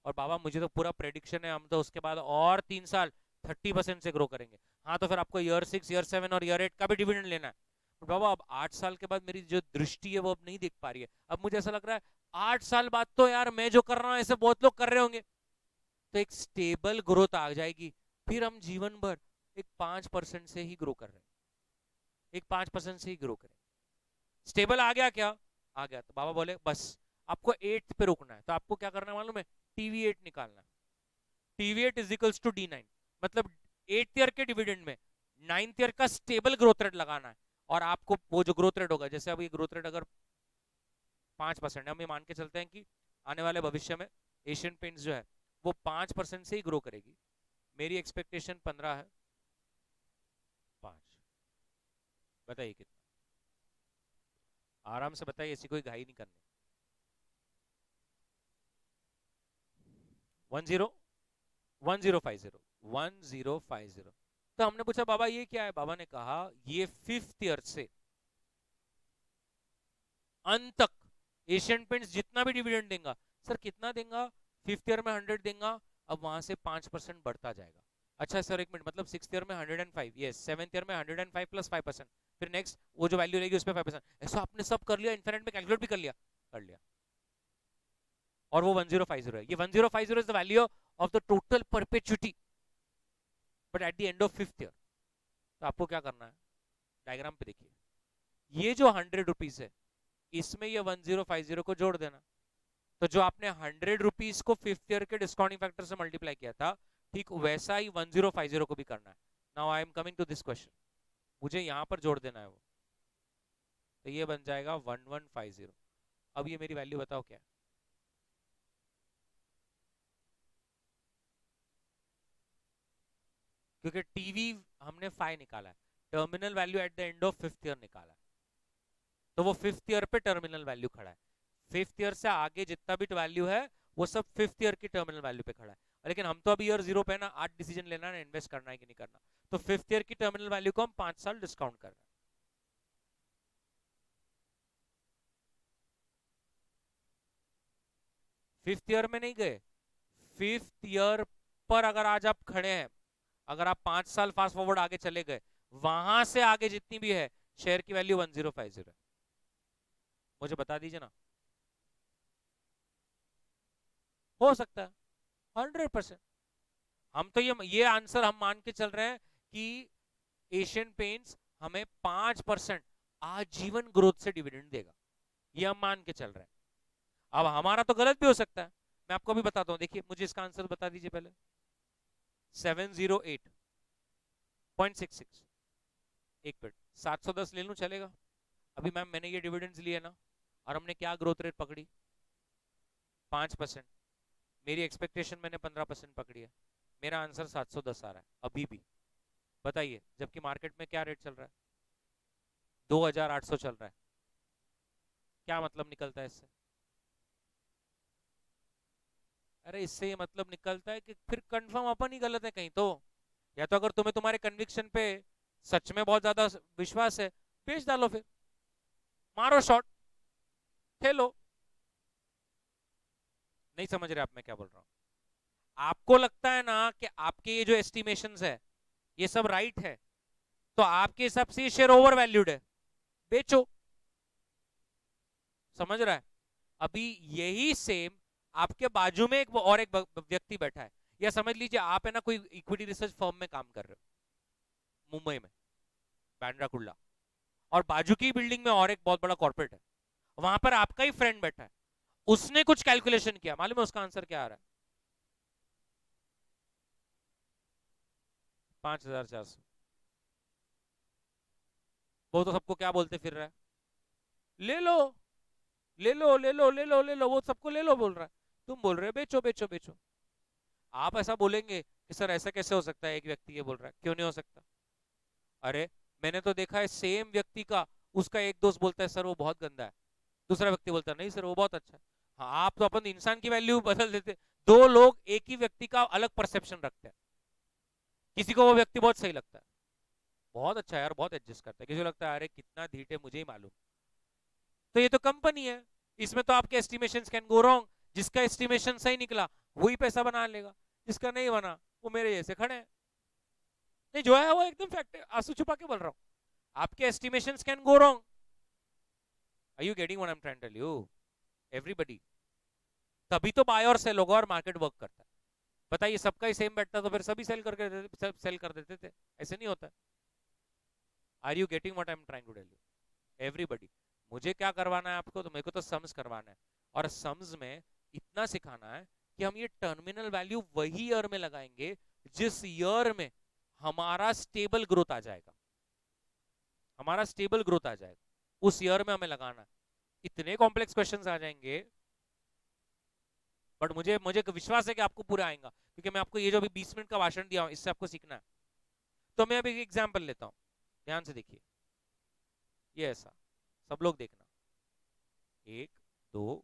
और बाबा मुझे तो पूरा प्रेडिक्शन है हम तो उसके बाद और 3 साल 30% से ग्रो करेंगे। हाँ तो फिर आपको ईयर 6 ईयर 7 और ईयर 8 का भी डिविडेंड लेना है। बाबा अब 8 साल के बाद मेरी जो दृष्टि है वो अब नहीं देख पा रही है, अब मुझे ऐसा लग रहा है 8 साल बाद तो यार मैं जो कर रहा हूँ ऐसे बहुत लोग कर रहे होंगे, तो एक स्टेबल ग्रोथ आ जाएगी। फिर हम जीवन भर एक 5% से ही ग्रो कर रहे हैं, एक 5% से ही ग्रो करें। स्टेबल आ गया क्या? आ गया। तो बाबा बोले बस आपको 8 पे रुकना है, तो आपको क्या करना है मालूम है? TV8 निकालना है। TV8 is equals to D9, मतलब 8th ईयर के डिविडेंड में 9th ईयर का स्टेबल ग्रोथ रेट लगाना है। और आपको वो जो ग्रोथ रेट होगा, जैसे अब ये ग्रोथ रेट अगर 5% है, हम ये मान के चलते हैं कि आने वाले भविष्य में एशियन पेंट्स जो है वो 5% से ही ग्रो करेगी। मेरी एक्सपेक्टेशन 15 है, 5। बताइए कितना? आराम से बताइए, ऐसी कोई घाई नहीं करनी। 1050 तो हमने पूछा बाबा ये क्या है? बाबा ने कहा ये 5th ईयर से अंत तक एशियन पेंट्स जितना भी डिविडेंड देगा। सर कितना देगा? 5th ईयर में 100 देगा, अब वहां से 5% बढ़ता जाएगा। अच्छा सर एक मिनट, मतलब 6th ईयर में 105, यस 7th ईयर में 105 प्लस 5%, फिर नेक्स्ट वो जो वैल्यू रहेगी उस पर 5%। ऐसा आपने सब कर लिया, इन्फिनिट में कैलकुलेट भी कर लिया? कर लिया। और वो 1050 है। ये 1050 is the value of the total perpetuity but at the end of 5th year. तो आपको क्या करना है? डायग्राम पे देखिए, ये जो 100 रुपीज है इसमें ये 1050 को जोड़ देना। तो जो आपने 100 रुपीज को 5th ईयर के डिस्काउंटिंग फैक्टर से मल्टीप्लाई किया था, ठीक वैसा ही 1050 को भी करना है। Now I am coming to this question, मुझे यहां पर जोड़ देना है वो, तो ये बन जाएगा 1150। अब ये मेरी वैल्यू बताओ क्या है? क्योंकि टीवी हमने 5 निकाला है, terminal value at the end of 5th year निकाला है, तो वो 5th ईयर पे टर्मिनल वैल्यू खड़ा है। 5th ईयर से आगे जितना भी वैल्यू है वो सब 5th ईयर की टर्मिनल वैल्यू पे खड़ा है। लेकिन हम तो अभी ईयर 0 पे ना, आज डिसीजन लेना है इन्वेस्ट करना है कि नहीं करना। तो 5th ईयर की टर्मिनल वैल्यू को हम 5 साल डिस्काउंट कर रहे हैं। 5th ईयर में नहीं गए, 5th ईयर पर अगर आज आप खड़े हैं, अगर आप 5 साल फास्ट फॉरवर्ड आगे चले गए, वहां से आगे जितनी भी है शेयर की वैल्यू 1050 है। मुझे बता दीजिए ना, हो सकता है 100%। हम तो ये आंसर हम मान के चल रहे हैं कि एशियन पेंट्स हमें 5% आजीवन ग्रोथ से डिविडेंड देगा, ये हम मान के चल रहे हैं। अब हमारा तो गलत भी हो सकता है, मैं आपको भी बताता हूं। देखिए मुझे इसका आंसर बता दीजिए पहले। 708.66। एक मिनट, 710 ले लूं चलेगा? अभी मैम मैंने ये डिविडेंड्स लिए ना, और हमने क्या ग्रोथ रेट पकड़ी? 5%। मेरी एक्सपेक्टेशन मैंने 15% पकड़ी है। मेरा आंसर 710 आ रहा है अभी भी। बताइए, जबकि मार्केट में क्या रेट चल रहा है? 2800 चल रहा है। क्या मतलब निकलता है इससे? अरे इससे ये मतलब निकलता है कि फिर कंफर्म अपन ही गलत है कहीं तो। या तो अगर तुम्हें तुम्हारे कन्विक्शन पे सच में बहुत ज्यादा विश्वास है, बेच डालो, फिर मारो शॉट, खेलो। नहीं समझ रहे आप मैं क्या बोल रहा हूं? आपको लगता है ना कि आपके ये जो एस्टिमेशंस है ये सब राइट है, तो आपके हिसाब से ये शेयर ओवर वैल्यूड है, बेचो। समझ रहा है? अभी यही सेम आपके बाजू में एक और एक व्यक्ति बैठा है, या समझ लीजिए आप है ना कोई इक्विटी रिसर्च फर्म में काम कर रहे हो मुंबई में, बांद्रा कुर्ला, और बाजू की बिल्डिंग में और एक बहुत बड़ा कॉर्पोरेट है, वहां पर आपका ही फ्रेंड बैठा है, उसने कुछ कैलकुलेशन किया, मालूम है उसका आंसर क्या आ रहा है? 5400। वो तो सबको क्या बोलते फिर रहा है? ले लो ले लो ले लो ले लो ले लो, वो सबको ले लो बोल रहा है, तुम बोल रहे हो बेचो बेचो बेचो। आप ऐसा बोलेंगे कि सर ऐसा कैसे हो सकता है, एक व्यक्ति ये बोल रहा है, क्यों नहीं हो सकता? अरे मैंने तो देखा है सेम व्यक्ति का, उसका एक दोस्त बोलता है सर वो बहुत गंदा है, दूसरा व्यक्ति बोलता है नहीं सर वो बहुत अच्छा है। हाँ, आप तो अपन इंसान की वैल्यू बदल देते। दो लोग एक ही व्यक्ति का अलग परसेप्शन रखते हैं, किसी को वो व्यक्ति बहुत सही लगता है, बहुत अच्छा है यार, बहुत एडजस्ट करता है, किसी को लगता है अरे कितना धीट है मुझे ही मालूम। तो ये तो कंपनी है, इसमें तो आपके एस्टिमेशन कैन गो रॉन्ग। जिसका एस्टिमेशन सही निकला वही पैसा बना लेगा, जिसका नहीं बना वो मेरे जैसे खड़े हैं। नहीं जो है वो एकदम फैक्ट है, आंसू छुपा के बोल रहा हूँ। आपके estimations can go wrong. Are you getting what I am trying to tell you? Everybody. तभी तो बाय और सेल होगा और मार्केट वर्क करता है. बताइए, सबका ही सेम बैठता तो फिर सभी सब सेल कर देते थे. ऐसे नहीं होता. Are you getting what I am trying to tell you? Everybody. मुझे क्या करवाना है आपको? तो मेरे को तो सम्स करवाना है. और सम्स में इतना सिखाना है कि हम ये टर्मिनल वैल्यू वही ईयर में लगाएंगे जिस ईयर में हमारा स्टेबल ग्रोथ आ जाएगा. हमारा स्टेबल ग्रोथ आ जाएगा उस ईयर में हमें लगाना है. इतने कॉम्प्लेक्स क्वेश्चंस आ जाएंगे, बट मुझे मुझे विश्वास है कि आपको पूरा आएगा, क्योंकि मैं आपको ये जो अभी 20 मिनट का भाषण दिया हूं इससे आपको सीखना है. तो मैं अभी एक एग्जांपल लेता हूं, ध्यान से देखिए. ये ऐसा, सब लोग देखना. 1, 2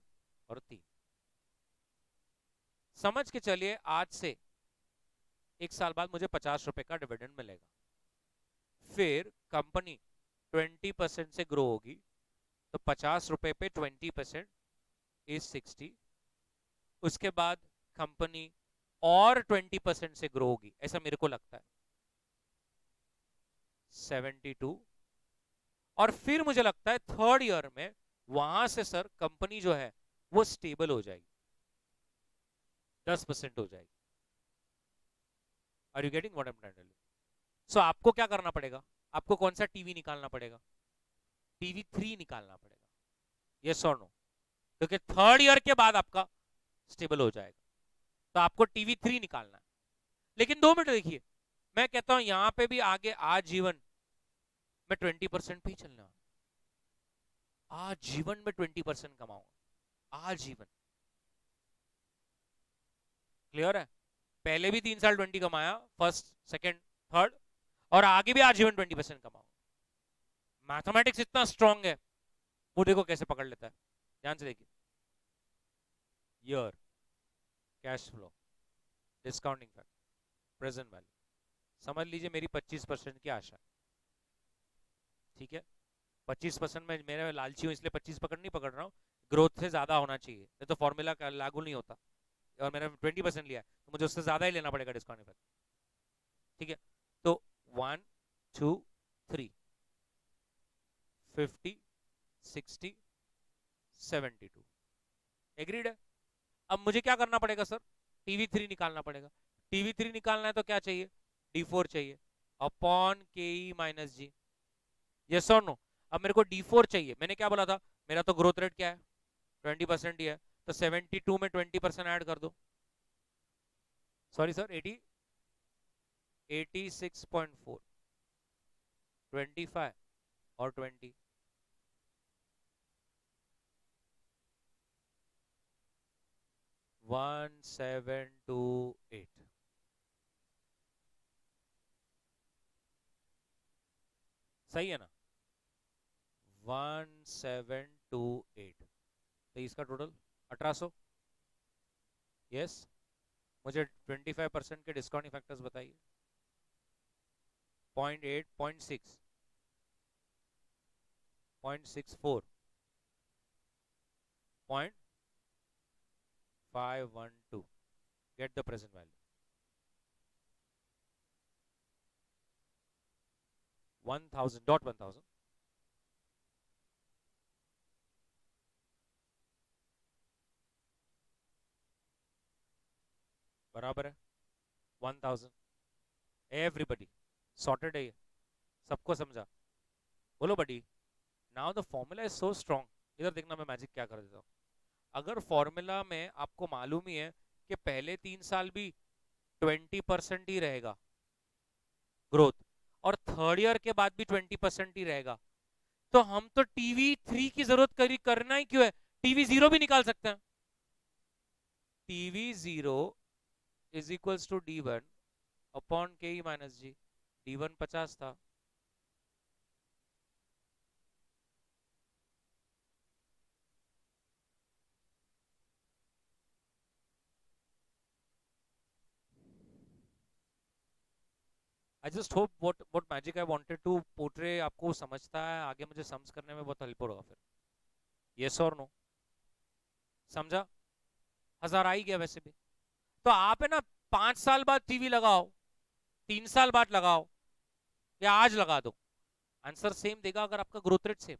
और 3. समझ के चलिए आज से 1 साल बाद मुझे 50 रुपए का डिविडेंड मिलेगा. फिर कंपनी 20% से ग्रो होगी, तो 50 रुपए पे 20% इज 60. उसके बाद कंपनी और 20% से ग्रो होगी, ऐसा मेरे को लगता है, 72. और फिर मुझे लगता है थर्ड ईयर में वहां से सर कंपनी जो है वो स्टेबल हो जाएगी, 10% हो जाएगी. Are you getting what I am trying to tell you? So आपको क्या करना पड़ेगा? आपको कौन सा टीवी निकालना पड़ेगा? टीवी 3 निकालना पड़ेगा. यस और नो? क्योंकि थर्ड ईयर के बाद आपका स्टेबल हो जाएगा, तो आपको टीवी 3 निकालना है. लेकिन 2 मिनट देखिए, मैं कहता हूं यहां पे भी आगे आजीवन में 20% पे ही चलने वाला. आजीवन में 20% कमाऊंगा, आजीवन. क्लियर है? पहले भी 3 साल 20 कमाया, फर्स्ट सेकंड थर्ड, और आगे भी आजीवन 20% कमाऊंगा. मैथमेटिक्स इतना स्ट्रांग है, वो देखो कैसे पकड़ लेता है. ध्यान से देखिए. Year, cash flow, discounting factor, present value. समझ लीजिए मेरी 25% की आशा. ठीक है, 25% में मेरे लालची हूं इसलिए 25 नहीं पकड़ रहा हूं. ग्रोथ से ज्यादा होना चाहिए, नहीं तो फॉर्मूला लागू नहीं होता. और मैंने 20% लिया है तो मुझे उससे ज्यादा ही लेना पड़ेगा डिस्काउंट इफेक्ट. ठीक है, तो 1, 2, 3, 50, 60, 72. एग्रीड है? अब मुझे क्या करना पड़ेगा सर? टीवी 3 निकालना पड़ेगा. टीवी 3 निकालना है तो क्या चाहिए? D4 चाहिए upon KE minus G. Yes और नो? अब मेरे को D4 चाहिए. मैंने क्या बोला था? मेरा तो ग्रोथ रेट क्या है? 20% ही है, तो 72 में 20% ऐड कर दो. सॉरी सर, 86.4, 25 और 20, 1728. सही है ना? 1728. तो इसका टोटल 1800. यस. मुझे 25% के डिस्काउंटिंग फैक्टर्स बताइए. 0.8, 0.6, 0.64, 0.512. Get the present value. 1000. बराबर है 1000. एवरीबडी सॉर्टेड है ये, सबको समझा? बोलो buddy. Now the formula is so strong. इधर देखना, मैं मैजिक क्या कर देता हूँ. अगर फॉर्मूला में आपको मालूम ही है कि पहले 3 साल भी 20% ही रहेगा ग्रोथ, और थर्ड ईयर के बाद भी 20% ही रहेगा, तो हम तो टीवी 3 की जरूरत करना ही क्यों है? टीवी 0 भी निकाल सकते हैं. TV 0 is equals to D1 upon KE minus G. D1 50 था, I just hope what magic I wanted to portray आपको समझता है. आगे मुझे सम्स करने में बहुत हेल्प होगा फिर. यस और नो? समझा? 1000 आ ही गया वैसे भी. तो आप है ना 5 साल बाद टीवी लगाओ, 3 साल बाद लगाओ, या आज लगा दो. आंसर सेम देगा अगर आपका ग्रोथ रेट सेम।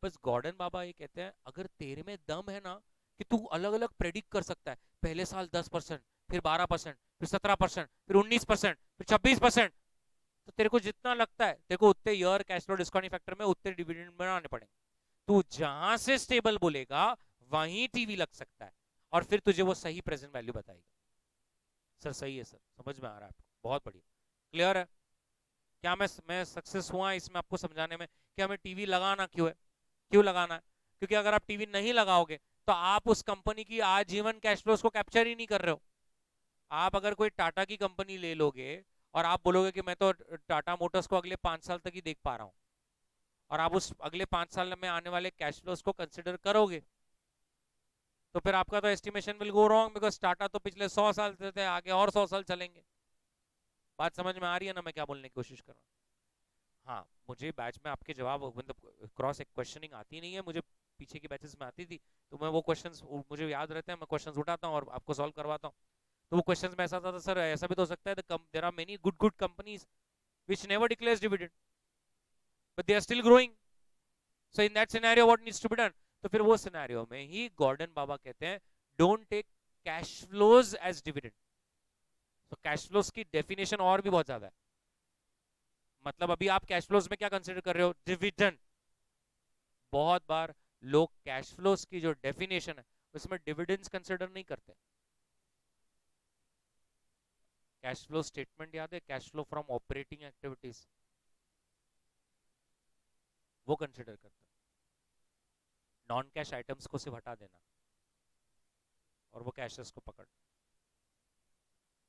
बस गॉर्डन बाबा ये कहते हैं अगर तेरे में दम है ना कि तू अलग अलग प्रेडिक्ट कर सकता है, पहले साल 10%, फिर 12%, फिर 17%, फिर 19%, फिर 26%, तो तेरे को जितना लगता है तेरे को उतने year cash flow discounting factor में उतने डिविडेंड बनाने पड़ेंगे। तू जहां से स्टेबल बोलेगा वहीं टीवी लग सकता है और फिर तुझे वो सही प्रेजेंट वैल्यू बताएगा। सर सही है सर, समझ में आ रहा है आपको, बहुत बढ़िया, क्लियर है। क्या मैं सक्सेस हुआ इसमें आपको समझाने में कि हमें टीवी लगाना क्यों है, क्यों लगाना है? क्योंकि अगर आप टीवी नहीं लगाओगे तो आप उस कंपनी की आजीवन कैश फ्लोज को कैप्चर ही नहीं कर रहे हो। आप अगर कोई टाटा की कंपनी ले लोगे और आप बोलोगे कि मैं तो टाटा मोटर्स को अगले 5 साल तक ही देख पा रहा हूं, और आप उस अगले 5 साल में आने वाले कैश फ्लोज को कंसिडर करोगे, तो फिर आपका तो estimation will go wrong, because Tata तो पिछले 100 साल से थे, आगे और 100 साल चलेंगे। बात समझ में आ रही है ना मैं क्या बोलने की कोशिश कर रहा हूँ? हाँ, मुझे बैच में आपके जवाब मतलब क्रॉस क्वेश्चनिंग आती नहीं है, मुझे पीछे की बैचेस में आती थी, तो मैं वो क्वेश्चंस मुझे याद रहते हैं, मैं क्वेश्चंस उठाता हूँ और आपको सॉल्व करवाता हूँ। तो वो क्वेश्चंस में ऐसा था सर ऐसा भी तो हो सकता है there are many good companies which never declares dividend but they are still growing, so in that scenario what needs to be done? तो फिर वो सिनेरियो में ही गॉर्डन बाबा कहते हैं don't take cash flows as dividend. तो cash flows की definition और भी बहुत ज्यादा है, मतलब अभी आप कैश फ्लोज में क्या कंसीडर कर रहे हो? डिविडेंड। बहुत बार लोग कैश फ्लोज की जो डेफिनेशन है उसमें डिविडेंड्स कंसीडर नहीं करते। कैश फ्लो स्टेटमेंट याद है, cash flow from operating activities, वो कंसीडर करते हैं। नॉन कैश आइटम्स को सिर्फ हटा देना और वो कैशेस को पकड़।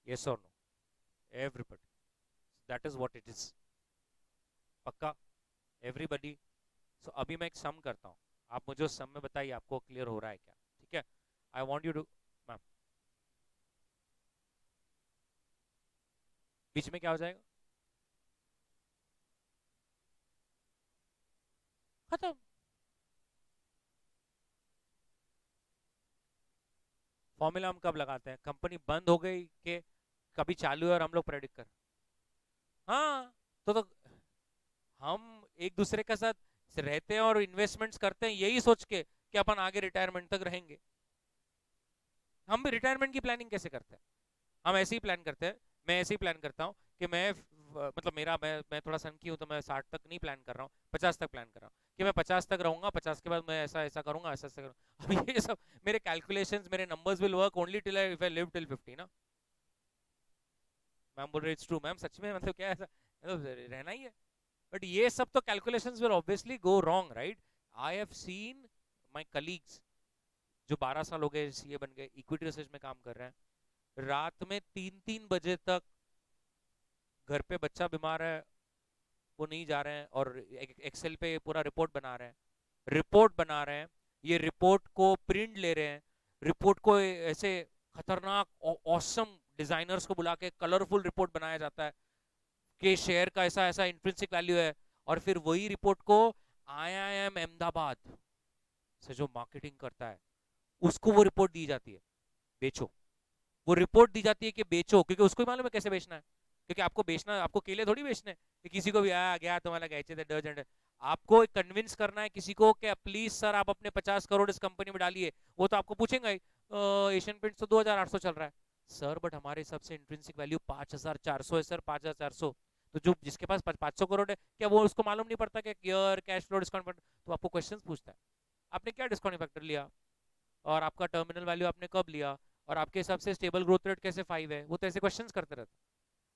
यस और no everybody, that is what it is. पक्का एवरीबॉडी? सो अभी मैं एक सम करता हूँ, आप मुझे उस सम में बताइए आपको क्लियर हो रहा है क्या? ठीक है, I want you to, ma'am बीच में क्या हो जाएगा? खत्म। फॉर्मूला हम कब लगाते हैं? कंपनी बंद हो गई कि कभी चालू है और हम लोग प्रेडिक्ट कर। हाँ, तो हम एक दूसरे के साथ रहते हैं और इन्वेस्टमेंट्स करते हैं यही सोच के कि अपन आगे रिटायरमेंट तक रहेंगे। हम भी रिटायरमेंट की प्लानिंग कैसे करते हैं? हम ऐसे ही प्लान करते हैं, मैं ऐसे ही प्लान करता हूँ कि मतलब मैं थोड़ा सनकी हूँ तो मैं 60 तक नहीं प्लान कर रहा हूँ, 50 तक प्लान कर रहा हूँ कि मैं 50 तक रहूंगा, 50 के बाद मैं ऐसा ऐसा करूंगा, ऐसा ऐसा करूंगा। अब ये सब मेरे कैलकुलेशंस, मेरे numbers will work only till if I live till 50 ना। मैम बोल रहे इट्स ट्रू। मैम सच में मतलब क्या ऐसा मतलब रहना ही है? बट ये सब तो calculations will obviously go wrong, right? I have seen my colleagues जो 12 साल हो गए सीए बन गए, इक्विटी रिसर्च में काम कर रहे हैं, रात में 3-3 बजे तक, घर पे बच्चा बीमार है वो नहीं जा रहे हैं और एक्सेल पे पूरा रिपोर्ट बना रहे हैं, रिपोर्ट बना रहे हैं, ये रिपोर्ट को प्रिंट ले रहे हैं, रिपोर्ट को ऐसे खतरनाक ऑसम डिजाइनर्स को बुला के कलरफुल रिपोर्ट बनाया जाता है कि शेयर का ऐसा ऐसा इंट्रिंसिक वैल्यू है, और फिर वही रिपोर्ट को IIM अहमदाबाद से जो मार्केटिंग करता है उसको वो रिपोर्ट दी जाती है, बेचो। वो रिपोर्ट दी जाती है कि बेचो, क्योंकि उसको मालूम है कैसे बेचना है, क्योंकि आपको बेचना, आपको केले थोड़ी बेचने कि किसी को भी आया गया तुम्हारा गैचे थे डर्जेंट। आपको कन्विंस करना है किसी को कि प्लीज सर आप अपने 50 करोड़ इस कंपनी में डालिए, वो तो आपको पूछेंगे ही एशियन पेंट्स तो 2800 चल रहा है सर, बट हमारे हिसाब से इंट्रिंसिक वैल्यू 5400 है सर, 5400। तो जो जिसके पास 500 करोड़ है, क्या वो उसको मालूम नहीं पड़ता कि ईयर कैश फ्लो डिस्काउंट? तो आपको क्वेश्चंस पूछता है आपने क्या डिस्काउंटिंग फैक्टर लिया और आपका टर्मिनल वैल्यू आपने कब लिया और आपके हिसाब से स्टेबल ग्रोथ रेट कैसे 5 है, वो तो ऐसे क्वेश्चंस करते रहते हैं।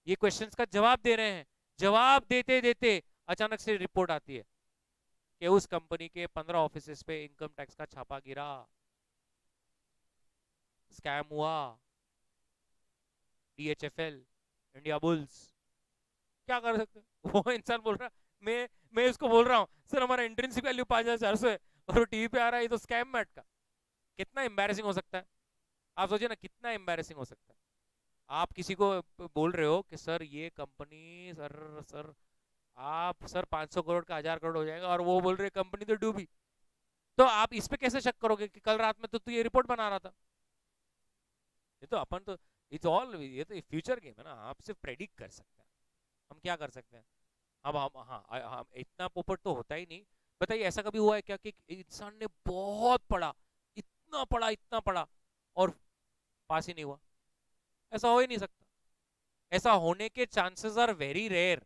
ये क्वेश्चंस का जवाब दे रहे हैं, जवाब देते देते अचानक से रिपोर्ट आती है कि उस कंपनी के 15 ऑफिसेस पे इनकम टैक्स का छापा गिरा, स्कैम हुआ, DHFL, इंडिया बुल्स। क्या कर सकते हैं? वो इंसान बोल रहा मैं इसको बोल रहा हूँ सर हमारा इंट्रिंसिक वैल्यू 5400 है और वो टीवी पे आ रहा है, ये तो स्कैम मैट का। कितना एम्बैरेसिंग हो सकता है? आप सोचिए ना कितना एम्बैरेसिंग हो सकता है। आप किसी को बोल रहे हो कि सर ये कंपनी सर सर आप सर 500 करोड़ का 1000 करोड़ हो जाएगा, और वो बोल रहे कंपनी तो डूबी। तो आप इस पे कैसे शक करोगे कि कल रात में तो तू ये रिपोर्ट बना रहा था? ये तो अपन तो इट्स ऑल, ये तो फ्यूचर गेम है ना, आप सिर्फ प्रेडिक्ट कर सकते हैं। हम क्या कर सकते हैं? हम इतना पोपट तो होता ही नहीं। बताइए ऐसा कभी हुआ है क्या कि इंसान ने बहुत पढ़ा, इतना पढ़ा और पास ही नहीं हुआ? ऐसा हो ही नहीं सकता। ऐसा होने के चांसेस आर वेरी रेयर,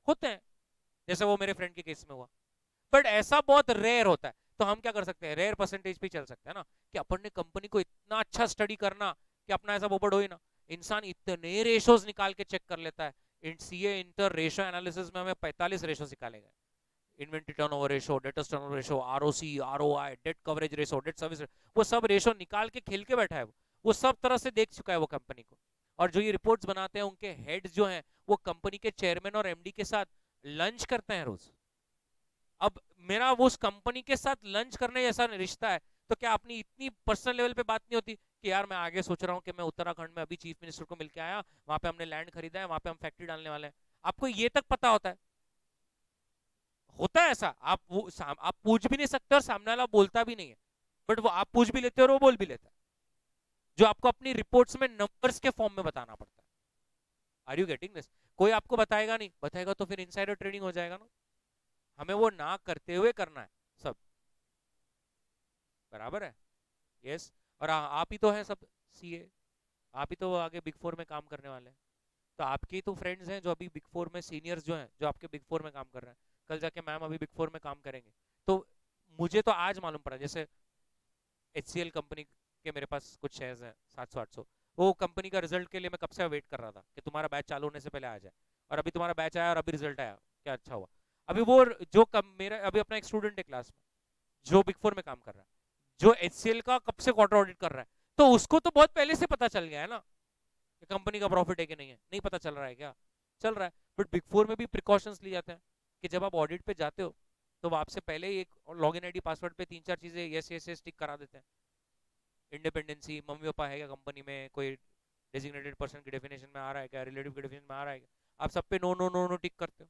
होते हैं, जैसे वो मेरे फ्रेंड के केस में हुआ, बट ऐसा बहुत रेयर होता है। तो हम क्या कर सकते हैं, रेयर परसेंटेज पे चल सकते हैं ना, कि अपन ने कंपनी को इतना अच्छा स्टडी करना कि अपना ऐसा पोपट हो ही ना। इंसान इतने रेशोज निकाल के चेक कर लेता है। सीए इंटर रेशो एनालिसिस में हमें 45 रेशो निकाले गए, inventory turnover ratio, debtors turnover ratio, ROC, ROI, debt coverage ratio, debt service, वो सब रेशो निकाल के खेल के बैठा है वो सब तरह से देख चुका है वो कंपनी को। और जो ये रिपोर्ट्स बनाते हैं उनके हेड्स जो हैं वो कंपनी के चेयरमैन और एमडी के साथ लंच करते हैं रोज। अब मेरा वो उस कंपनी के साथ लंच करने जैसा रिश्ता है, तो क्या अपनी इतनी पर्सनल लेवल पे बात नहीं होती कि यार मैं आगे सोच रहा हूँ कि मैं उत्तराखंड में अभी चीफ मिनिस्टर को मिलकर आया, वहां पे हमने लैंड खरीदा है, वहां पे हम फैक्ट्री डालने वाले हैं। आपको ये तक पता होता है ऐसा? आप पूछ भी नहीं सकते और सामने वाला बोलता भी नहीं है, बट वो आप पूछ भी लेते हो और वो बोल भी लेता है, जो आपको अपनी रिपोर्ट्स में नंबर्स के फॉर्म में बताना पड़ता है। Are you getting this? कोई आपको बताएगा नहीं, बताएगा तो फिर इनसाइडर ट्रेडिंग हो जाएगा ना। हमें वो ना करते हुए करना है सब, बराबर है? यस। और आप ही तो हैं सब सीए, आप ही तो आगे बिग फोर में काम करने वाले हैं। तो आपके तो फ्रेंड्स हैं जो अभी बिग फोर में सीनियर्स जो हैं, जो आपके बिग फोर में काम कर रहे हैं, कल जाके मैम अभी बिग फोर में काम करेंगे। तो मुझे तो आज मालूम पड़ा, जैसे HCL कंपनी के मेरे पास कुछ शेयर्स हैं 700-800, वो कंपनी का रिजल्ट के लिए मैं कब से वेट कर रहा था कि तुम्हारा बैच चालू होने से पहले आ जाए, और अभी तुम्हारा बैच आया और अभी रिजल्ट आया, क्या अच्छा हुआ। अभी वो जो मेरा अभी अपना एक स्टूडेंट है क्लास में जो बिग फोर में काम कर रहा है, जो HCL का कब से क्वार्टर ऑडिट कर रहा है, तो उसको तो बहुत पहले से पता चल गया है ना कि कंपनी का प्रॉफिट है कि नहीं है। नहीं पता चल रहा है क्या? चल रहा है। बट बिग फोर में भी प्रिकॉशंस लिए जाते हैं कि जब आप ऑडिट पे जाते हो तो वो आपसे पहले ही एक लॉगिन आईडी पासवर्ड पे 3-4 चीजें यस यस यस टिक करा देते हैं। इंडिपेंडेंसी, मम्मी पापा है क्या कंपनी में, कोई डेजिग्नेटेड पर्सन की डेफिनेशन में आ रहा है क्या, रिलेटिव की डेफिनेशन में आ रहा है क्या, आप सब पे नो नो नो नो टिक करते हो।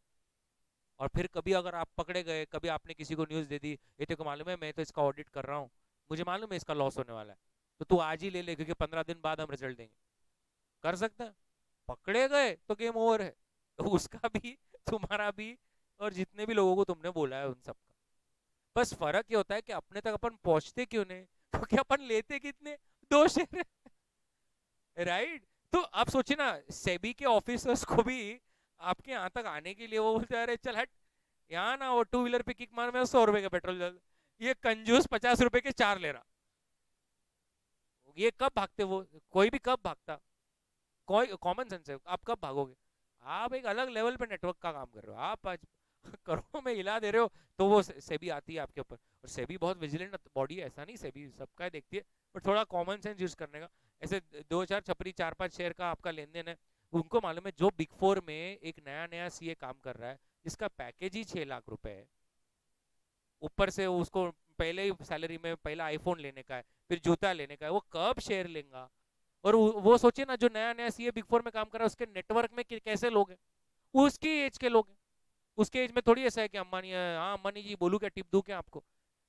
और फिर कभी अगर आप पकड़े गए, कभी आपने किसी को न्यूज़ दे दी, ये तेरे को मालूम है मैं तो इसका ऑडिट कर रहा हूँ, मुझे मालूम है इसका लॉस होने वाला है, तो तू आज ही ले ले क्योंकि 15 दिन बाद हम रिजल्ट देंगे। कर सकते हैं? पकड़े गए तो गेम ओवर है, तो उसका भी, तुम्हारा भी, और जितने भी लोगों को तुमने बोला है उन सब का। बस फर्क ये होता है कि अपने तक अपन पहुंचते क्यों नहीं, क्योंकि अपन लेते कितने, 2 शेयर, राइट? तो आप सोचिए ना, सेबी के ऑफिसर्स को भी आपके यहाँ तक आने के लिए वो बोलते हैं अरे चल हट, यहाँ ना वो 2 व्हीलर पे किक मार में 100 रुपए का पेट्रोल जल, ये कंजूस 50 रुपए के 4 ले रहा। ये कब भागते वो, कोई भी कब भागता? कोई कॉमन सेंस है, आप कब भागोगे? आप एक अलग लेवल पे नेटवर्क का काम कर रहे हो, आप आज करोड़ों में हिला दे रहे हो, तो वो सेबी आती है आपके ऊपर। और सेबी बहुत विजिलेंट बॉडी है, ऐसा नहीं सेबी सबका देखती है, पर थोड़ा कॉमन सेंस यूज करने का। ऐसे 2-4 छपरी 4-5 शेयर का आपका लेन देन है, उनको मालूम है जो बिग फोर में एक नया नया सीए काम कर रहा है जिसका पैकेज ही 6 लाख रुपए है, ऊपर से उसको पहले ही सैलरी में पहला आईफोन लेने का है, फिर जूता लेने का है, वो कब शेयर लेगा? और वो सोचिए ना, जो नया नया सीए बिग फोर में काम कर रहा है उसके नेटवर्क में कैसे लोग हैं, उसकी एज के लोग हैं। उसके एज में थोड़ी ऐसा है कि अंबानी है, हाँ अंबानी जी बोलू क्या, टिप दूं क्या आपको,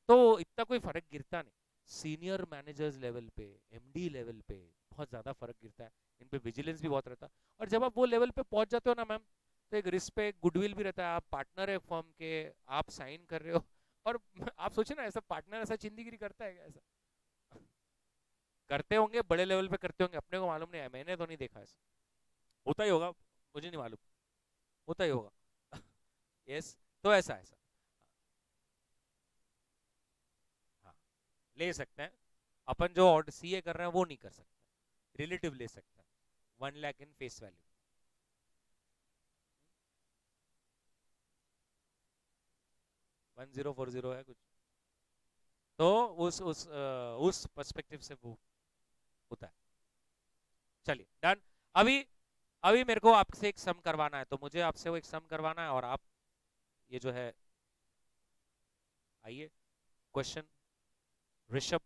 तो इतना कोई फर्क गिरता नहीं। सीनियर मैनेजर्स लेवल पे, एमडी लेवल पे बहुत ज्यादा फर्क गिरता है, इन पे विजिलेंस भी बहुत रहता है। और जब आप वो लेवल पे पहुंच जाते हो ना मैम, तो एक रिस्पेक्ट, गुडविल भी रहता है, आप पार्टनर है फर्म के, आप साइन कर रहे हो। और आप सोचिए ना, ऐसा पार्टनर ऐसा चिंदीगिरी करता है क्या? ऐसा करते होंगे, बड़े लेवल पे करते होंगे, अपने को मालूम नहीं है, मैंने तो नहीं देखा ऐसा। होता ही होगा, मुझे नहीं मालूम, होता ही होगा। यस। तो ऐसा ऐसा हाँ, ले सकते हैं। अपन जो सीए कर रहे हैं वो नहीं कर सकते, रिलेटिव ले सकते हैं, 1 लाख इन फेस वैल्यू। 1040 है कुछ, तो उस पर्सपेक्टिव से वो होता है। चलिए डन। अभी अभी मेरे को आपसे एक सम करवाना है, तो मुझे आपसे वो एक सम करवाना है, और आप ये जो है, आइए क्वेश्चन। ऋषभ,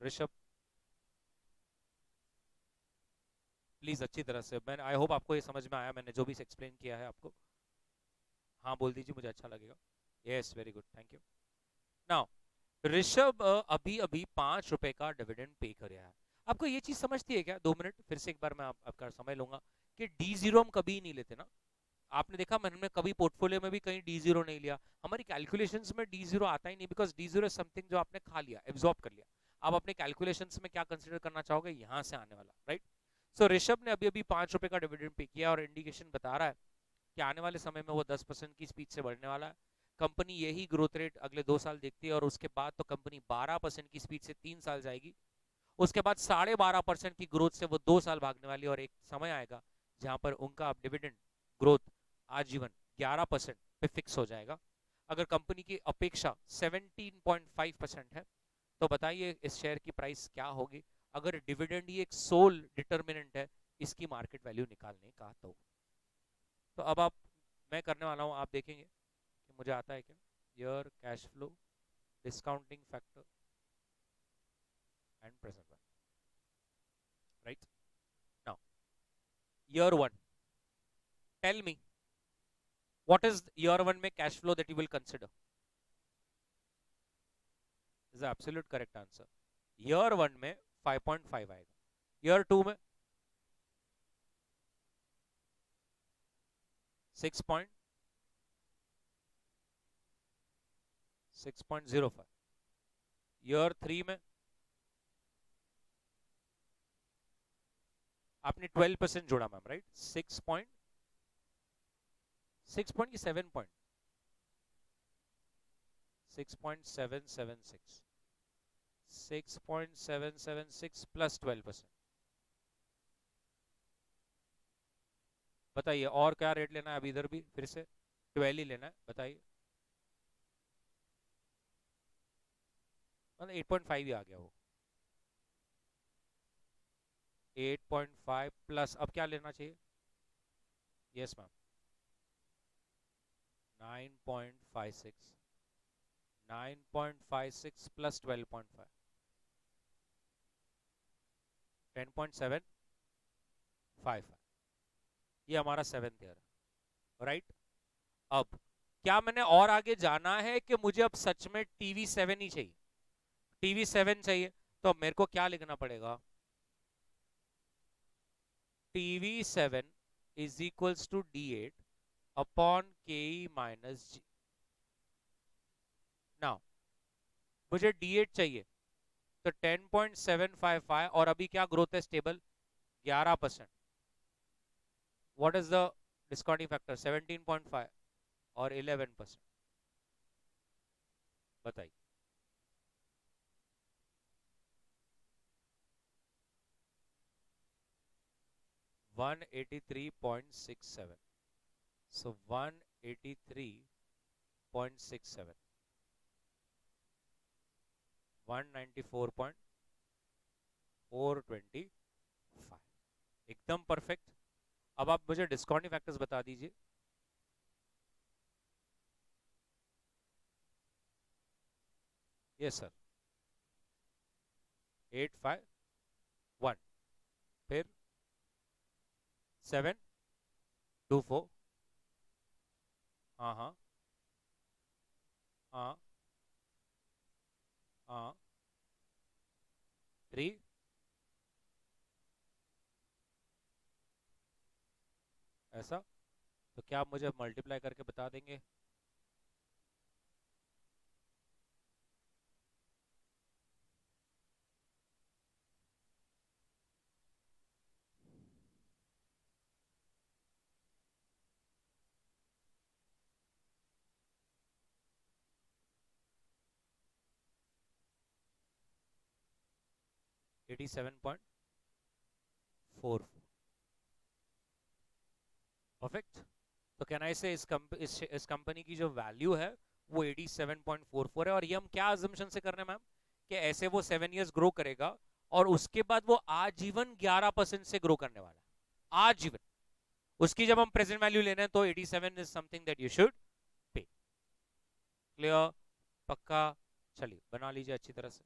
ऋषभ प्लीज अच्छी तरह से, मैं आई होप आपको ये समझ में आया मैंने जो भी एक्सप्लेन किया है आपको। हाँ बोल दीजिए, मुझे अच्छा लगेगा। Yes very good, thank you. Now Rishabh अभी अभी 5 रुपए का डिविडेंड पे कर रहा है। आपको ये चीज समझती है क्या? 2 मिनट फिर से एक बार मैं आपका समय लूंगा कि डी जीरो हम कभी नहीं लेते ना। आपने देखा मैंने कभी पोर्टफोलियो में भी कहीं डी जीरो नहीं लिया, हमारी कैलकुलेशंस में डी जीरो आता ही नहीं, बिकॉज डी जीरो समथिंग जो आपने खा लिया, एब्जॉर्ब कर लिया। आप अपने कैलकुलेशंस में क्या कंसिडर करना चाहोगे, यहाँ से आने वाला, राइट। सो ऋषभ ने अभी अभी 5 रुपए का डिविडेंड पे किया और इंडिकेशन बता रहा है कि आने वाले समय में वो 10% की स्पीड से बढ़ने वाला है। कंपनी यही ग्रोथ रेट अगले 2 साल देखती है और उसके बाद तो कंपनी 12% की स्पीड से 3 साल जाएगी, उसके बाद 12.5% की ग्रोथ से वो 2 साल भागने वाली है, और एक समय आएगा जहां पर उनका अब डिविडेंड ग्रोथ आजीवन 11% पे फिक्स हो जाएगा। अगर कंपनी की अपेक्षा 17.5% है तो बताइए इस शेयर की प्राइस क्या होगी अगर डिविडेंड ही एक सोल डिटर्मिनेंट है इसकी मार्केट वैल्यू निकालने का। तो अब आप, मैं करने वाला हूं, आप देखेंगे कि मुझे आता है क्या। Year cash flow, discounting factor and present value, right. Now year 1, tell me what is year 1 में cash flow that you will consider? is the absolute correct answer. year 1 में 5.5 आएगा, year 2 में 6.05, year 3 में आपने 12% जोड़ा मैम, राइट। 6 पॉइंट की 7 point, 6.776, 6.776 plus 12%। बताइए और क्या रेट लेना है, अभी इधर भी फिर से 12 ही लेना है, बताइए। मतलब 8.5 ही आ गया वो, 8.5 प्लस अब क्या लेना चाहिए, यस मैम 9.56, 9.56 प्लस 12.5, 10.755, ये हमारा 7th ईयर है, राइट। अब क्या मैंने और आगे जाना है कि मुझे अब सच में टीवी 7 ही चाहिए, टीवी 7 चाहिए, तो मेरे को क्या लिखना पड़ेगा, TV 7 is equals to D8 upon KE minus G। Now मुझे D8 चाहिए तो 10.755 और अभी क्या ग्रोथ है stable 11%। What is the discounting factor 17.5 और 11%, बताइए। वन 183.67, so 183.67, 194.425, एकदम परफेक्ट। अब आप मुझे डिस्काउंटिंग फैक्टर्स बता दीजिए। यस सर 851, फिर 724, हाँ हाँ हाँ हाँ 3, ऐसा। तो क्या आप मुझे मल्टीप्लाई करके बता देंगे। Eighty seven point four, perfect. तो कैन आई से इस कंपनी की जो वैल्यू है वो 87.44 है, और ये हम क्या अजम्पशन से कर रहे हैं मैम कि ऐसे वो 7 इयर्स ग्रो करेगा और उसके बाद वो आजीवन 11% से ग्रो करने वाला है, आजीवन। उसकी जब हम प्रेजेंट वैल्यू ले रहे हैं तो 87 is something that you should pay. Clear, पक्का, चलिए बना लीजिए अच्छी तरह से।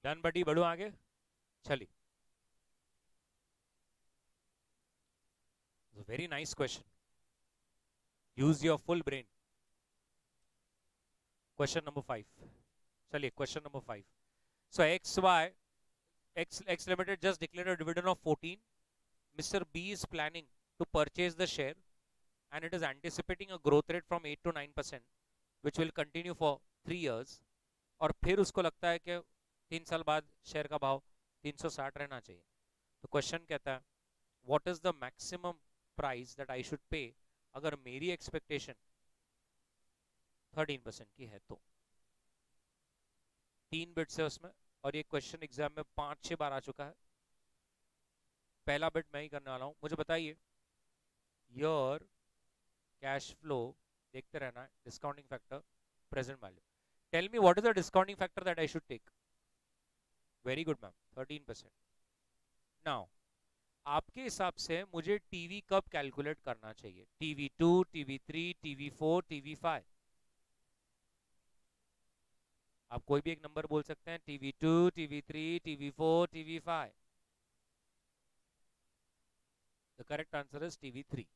डन बडी, बढ़ो आगे, चलिए। Very nice question, use your full brain. Question number 5, चलिए question number 5। So X Limited just declared a dividend of 14. Mr. B is planning to purchase the share and it is anticipating a growth rate from 8 to 9%, which will continue for 3 years. और फिर उसको लगता है कि 3 साल बाद share का भाव 360 रहना चाहिए। तो क्वेश्चन कहता है what is the maximum price that I should pay अगर मेरी एक्सपेक्टेशन 13% की है तो। 3 बिट्स है उसमें और ये क्वेश्चन एग्जाम में 5-6 बार आ चुका है। पहला बिट मैं ही करने वाला हूं। मुझे बताइए योर कैश फ्लो, देखते रहना है, discounting factor, present value. Tell me what is the discounting factor that I should take. Very good ma'am, 13%। Now आपके हिसाब से मुझे टीवी कब कैलकुलेट करना चाहिए? TV2, TV3, TV4, TV5? आप कोई भी एक नंबर बोल सकते हैं, TV2, TV3, TV4, TV5। The correct answer is TV3।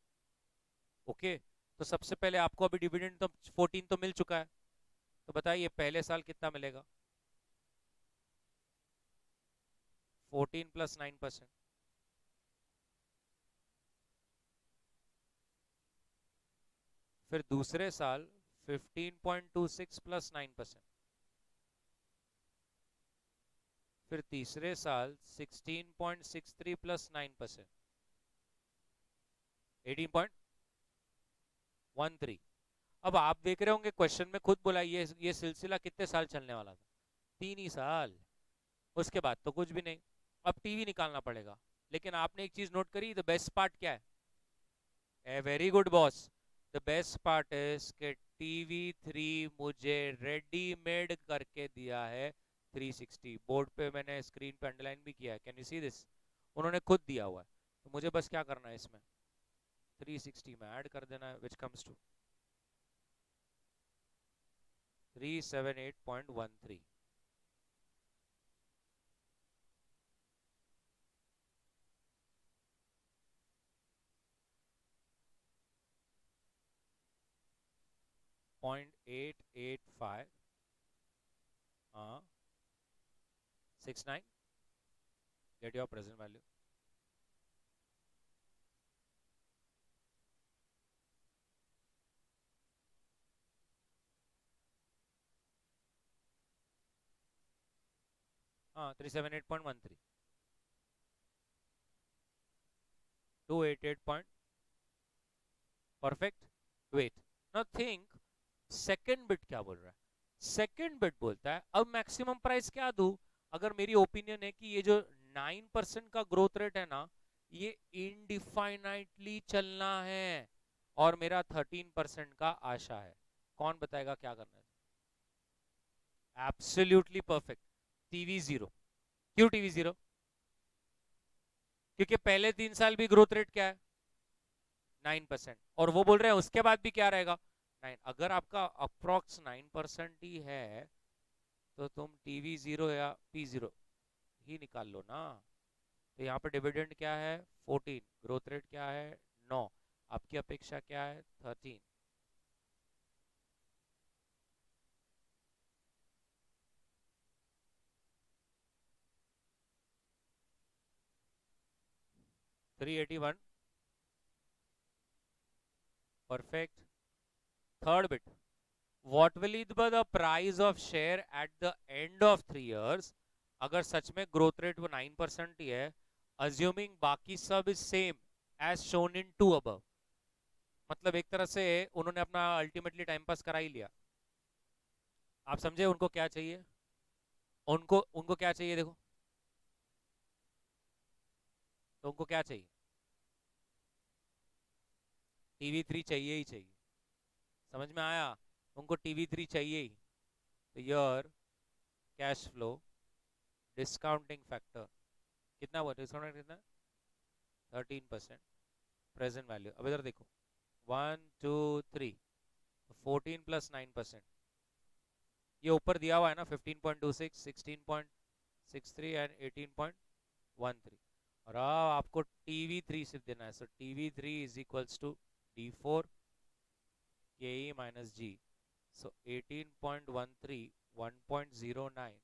Okay, तो सबसे पहले आपको अभी डिविडेंड तो 14 तो मिल चुका है, तो बताइए पहले साल कितना मिलेगा? 14 + 9%। फिर दूसरे साल 15.26 + 9%। फिर तीसरे साल 16.63 + 9%, 18.13। अब आप देख रहे होंगे क्वेश्चन में खुद बोला ये सिलसिला कितने साल चलने वाला था? 3 ही साल, उसके बाद तो कुछ भी नहीं। अब टीवी निकालना पड़ेगा। लेकिन आपने एक चीज नोट करी, द बेस्ट पार्ट क्या है? A very good boss, the best part is कि TV3 मुझे रेडीमेड करके दिया है 360। बोर्ड पे मैंने स्क्रीन पे अंडरलाइन भी किया है, कैन यू सी दिस? उन्होंने खुद दिया हुआ है, तो मुझे बस क्या करना है, इसमें 360 में ऐड कर देना है, which comes to 378.13। .885 69, get your present value। हाँ, 378.13, 288 perfect. Wait, now think second bit क्या बोल रहा है। सेकंड बिट बोलता है अब मैक्सिमम प्राइस क्या दूं? अगर मेरी ओपिनियन है कि ये जो 9% का ग्रोथ रेट है ना, ये इनडिफाइनाइटली चलना है और मेरा 13% का आशा है। कौन बताएगा क्या करना है? Absolutely perfect, TV 0। क्यों TV 0? क्योंकि पहले 3 साल भी ग्रोथ रेट क्या है? 9%। और वो बोल रहे हैं उसके बाद भी क्या रहेगा? 9। अगर आपका अप्रोक्स 9% ही है तो तुम TV 0 या P0 ही निकाल लो ना। तो यहाँ पे डिविडेंड क्या है? 14। ग्रोथ रेट क्या है? 9। आपकी अपेक्षा क्या है? 13। $381 perfect. Third bit, what will it be the price of share at the end of 3 years? अगर सच में ग्रोथ रेट वो 9% ही है, assuming बाकी सब is same as shown in 2 above, मतलब एक तरह से उन्होंने अपना अल्टीमेटली टाइम पास करा ही लिया। आप समझे उनको क्या चाहिए? उनको उनको क्या चाहिए? देखो तो उनको क्या चाहिए? TV3 चाहिए ही चाहिए। समझ में आया? उनको TV3 चाहिए ही। तो your cash flow discounting factor कितना हुआ? डिस्काउंट कितना? 13%। प्रेजेंट वैल्यू अब इधर देखो, 1 2 3, 14 + 9%। ये ऊपर दिया हुआ है ना, 15.26, 16. 63 एंड 18.13। और अब आपको TV3 से देना है, so TV3 is equals to D4 KE minus G। So 18.13 1.09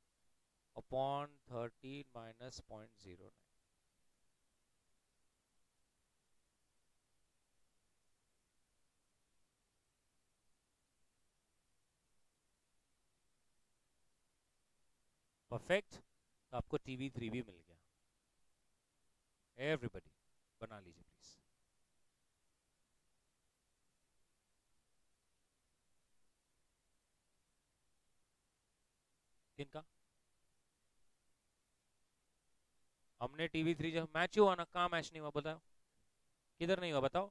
upon 13 minus 0.09। Perfect. तो आपको TV3 भी मिल गया। एवरीबडी बना लीजिए प्लीज। किनका? हमने TV3 जब मैच हुआ ना, कहाँ मैच नहीं हुआ बताओ, किधर नहीं हुआ बताओ।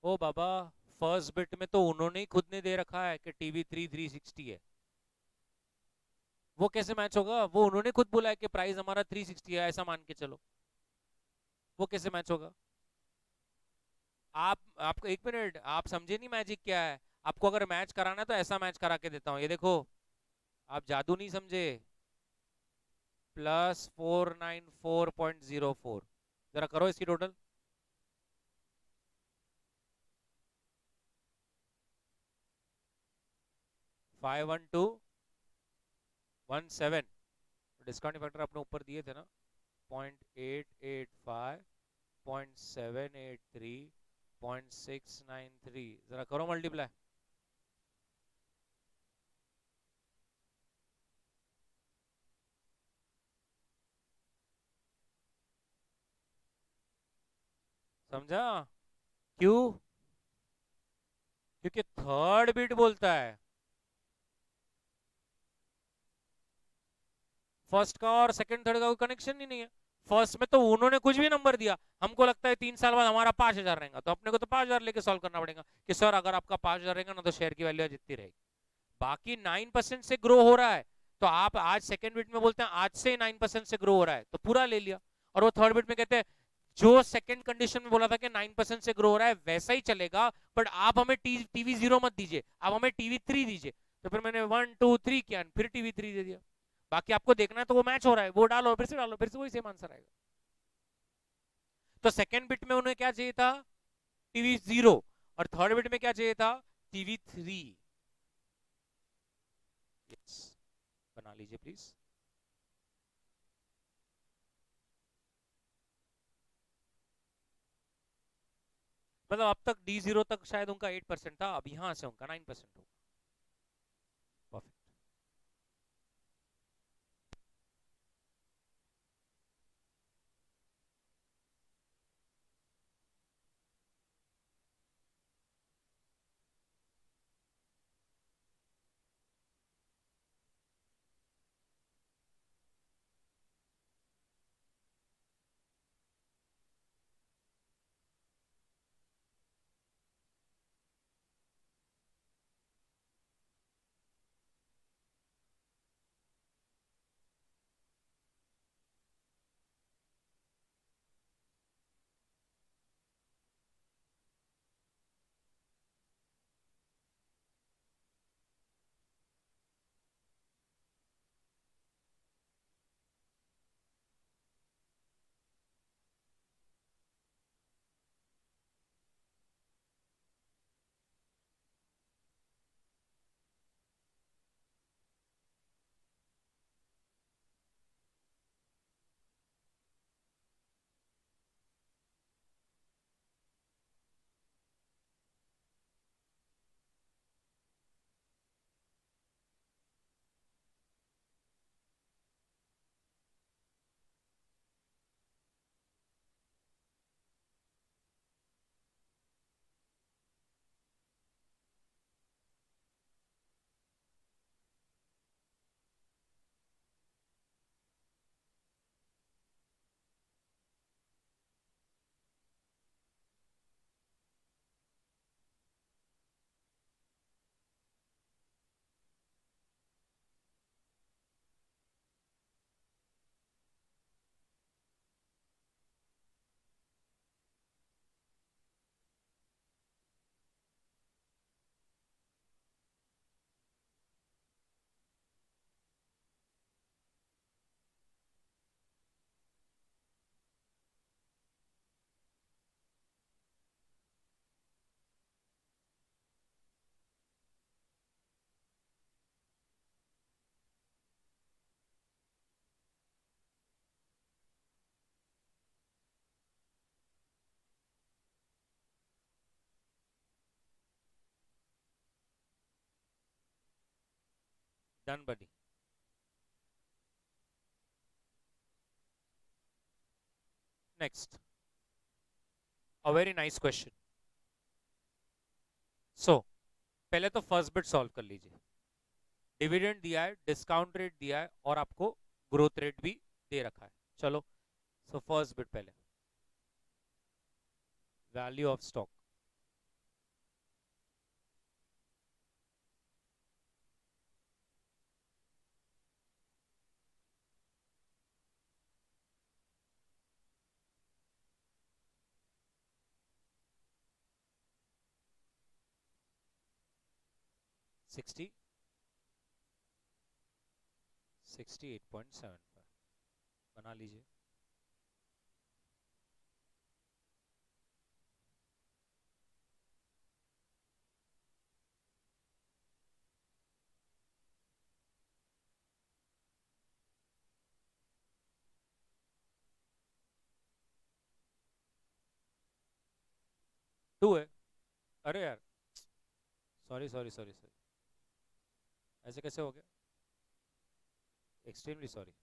ओ बाबा, फर्स्ट बिट में तो उन्होंने ही खुद ने दे रखा है कि TV3 360 है। वो कैसे मैच होगा? वो उन्होंने खुद बोला है कि प्राइस हमारा 360 है, ऐसा मान के चलो। वो कैसे मैच होगा? आपको एक मिनट, आप समझे नहीं मैजिक क्या है। आपको अगर मैच कराना है तो ऐसा मैच करा के देता हूँ, ये देखो। आप जादू नहीं समझे। +494.04, जरा करो इसकी टोटल। 51217। डिस्काउंट फैक्टर अपने ऊपर दिए थे ना, 0.885, 0.783, 0.693, जरा करो मल्टीप्लाई। समझा? क्यों? क्योंकि थर्ड बिट बोलता है। फर्स्ट का और सेकंड थर्ड का कोई कनेक्शन ही नहीं है। फर्स्ट में तो उन्होंने कुछ भी नंबर दिया, हमको लगता है 3 साल बाद हमारा 5,000 रहेगा, तो अपने को तो 5,000 लेके सॉल्व करना पड़ेगा कि सर अगर आपका 5,000 रहेगा ना तो शेयर की वैल्यू जितनी रहेगी। बाकी 9% से ग्रो हो रहा है, तो आप आज सेकंड बिट में बोलते हैं आज से 9% से ग्रो हो रहा है, तो पूरा ले लिया। और वो थर्ड बिट में कहते हैं जो सेकंड कंडीशन में बोला था कि 9% से ग्रो हो रहा है वैसा ही चलेगा, बट आप हमें TV0 मत दीजिए, आप हमें TV3 दीजिए। तो फिर मैंने 1 2 3 किया, फिर TV3 दे दिया। बाकी आपको देखना है तो वो मैच हो रहा है, वो डालो फिर से डालो, फिर से वही सेम आंसर आएगा। तो सेकंड बिट में उन्हें क्या चाहिए था? TV0। और थर्ड बिट में क्या चाहिए था? TV3। यस, बना लीजिए प्लीज। मतलब अब तक D0 तक शायद उनका 8% था, अब यहां से उनका 9% होगा। Perfect. Done buddy. Next, a very nice question. So पहले तो फर्स्ट बिट सॉल्व कर लीजिए. डिविडेंड दिया है, डिस्काउंट रेट दिया है और आपको ग्रोथ रेट भी दे रखा है. चलो, सो फर्स्ट बिट पहले, वैल्यू ऑफ स्टॉक. सिक्सटी 68.75 बना लीजिए. टू है. अरे यार, सॉरी सॉरी सॉरी सॉरी, ऐसे कैसे हो गया? Extremely sorry.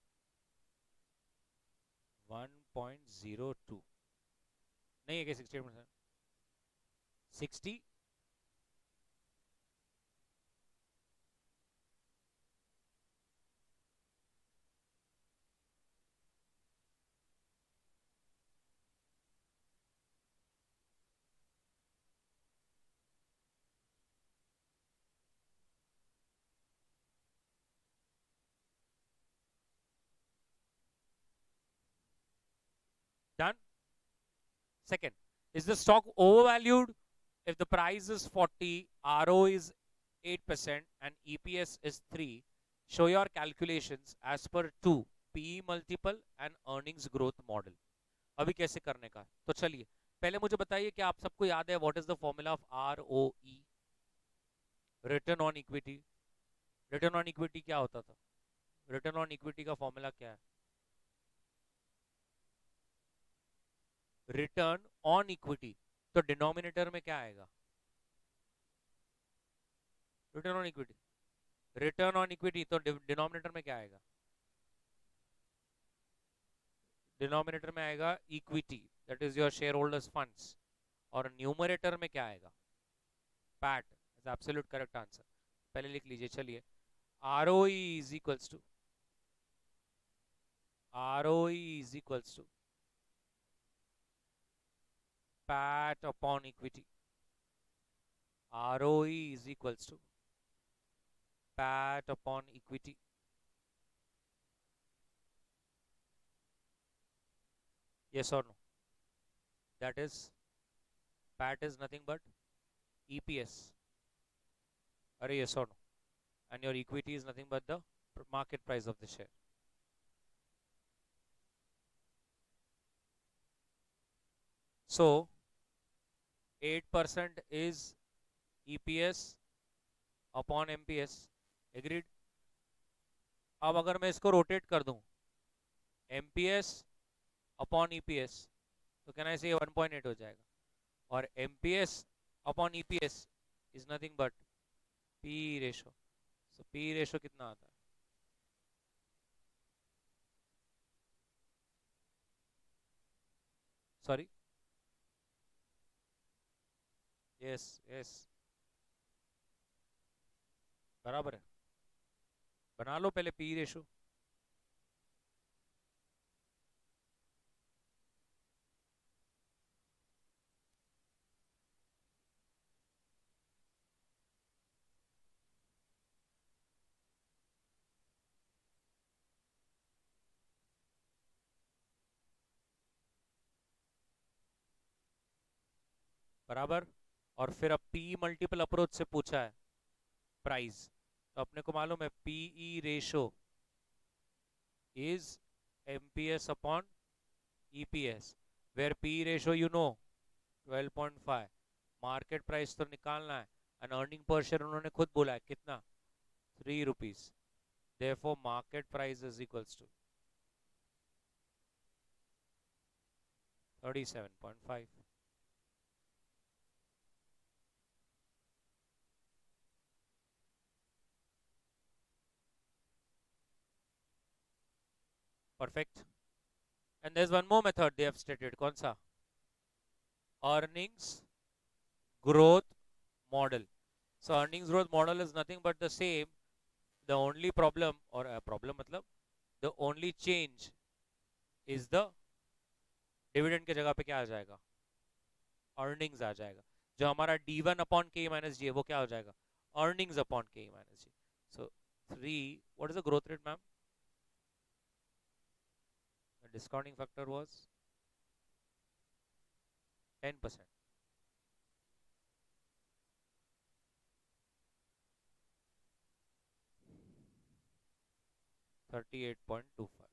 1.02 नहीं है क्या? 68%, 60. Done. Second, is the stock overvalued? If the price is 40, RO is 8% and EPS is 3, show your calculations as per 2 PE multiple and earnings growth model. अभी कैसे करने का? तो चलिए पहले मुझे बताइए कि आप सबको याद है what is the formula of ROE, return on equity. Return on equity क्या होता था? रिटर्न ऑन इक्विटी का फॉर्मूला क्या है? रिटर्न ऑन इक्विटी, तो डिनोमिनेटर में क्या आएगा? Return on equity. Return on equity, तो डिनोमिनेटर में क्या आएगा? डिनोमिनेटर में आएगा equity, that is your share holders funds. और न्यूमरेटर में क्या आएगा? PAT. Is absolute correct answer. पहले लिख लीजिए. चलिए, ROE is equals to PAT upon equity. ROE is equals to PAT upon equity. Yes or no? That is, PAT is nothing but EPS. Are yes or no? And your equity is nothing but the market price of the share. So 8% is EPS upon MPS. Agreed? अब अगर मैं इसको rotate कर दूं, MPS upon EPS, तो कहना है 1.8 हो जाएगा. और MPS upon EPS is nothing but P ratio. So P ratio कितना आता है? सॉरी, यस यस, बराबर है. बना लो पहले P रेशो. बराबर. और फिर अब P मल्टीपल अप्रोच से पूछा है प्राइस, तो अपने को मालूम है PE ratio is MPS upon EPS, where P ratio you know 12.5. Market price तो निकालना है, एंड अर्निंग पर शेयर उन्होंने खुद बोला है कितना? 3 rupees. Therefore market price is equals to 37.5. Perfect. And there is one more method they have stated. कौन सा? Earnings growth model. So earnings growth model is nothing but the same. The only problem or problem मतलब the only change is the dividend के जगह पे क्या आ जाएगा? Earnings आ जाएगा. जो हमारा D1 upon K minus G है वो क्या हो जाएगा? Earnings upon K minus G. So 3. What is the growth rate, ma'am? The discounting factor was 10%. $38.25.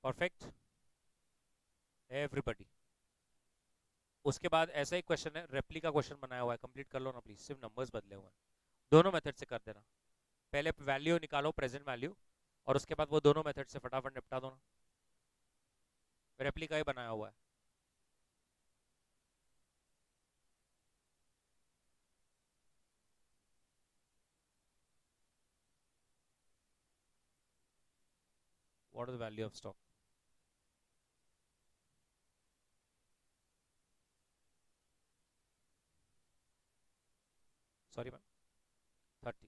Perfect everybody. उसके बाद ऐसा ही क्वेश्चन है, रेप्लिका क्वेश्चन बनाया हुआ है, कंप्लीट कर लो ना प्लीज. सिर्फ नंबर्स बदले हुए हैं. दोनों मेथड से कर देना. पहले वैल्यू निकालो, प्रेजेंट वैल्यू, और उसके बाद वो दोनों मेथड से फटाफट निपटा दो ना. रेप्लिका ही बनाया हुआ है. What is the value of stock? Sorry ma'am, 30.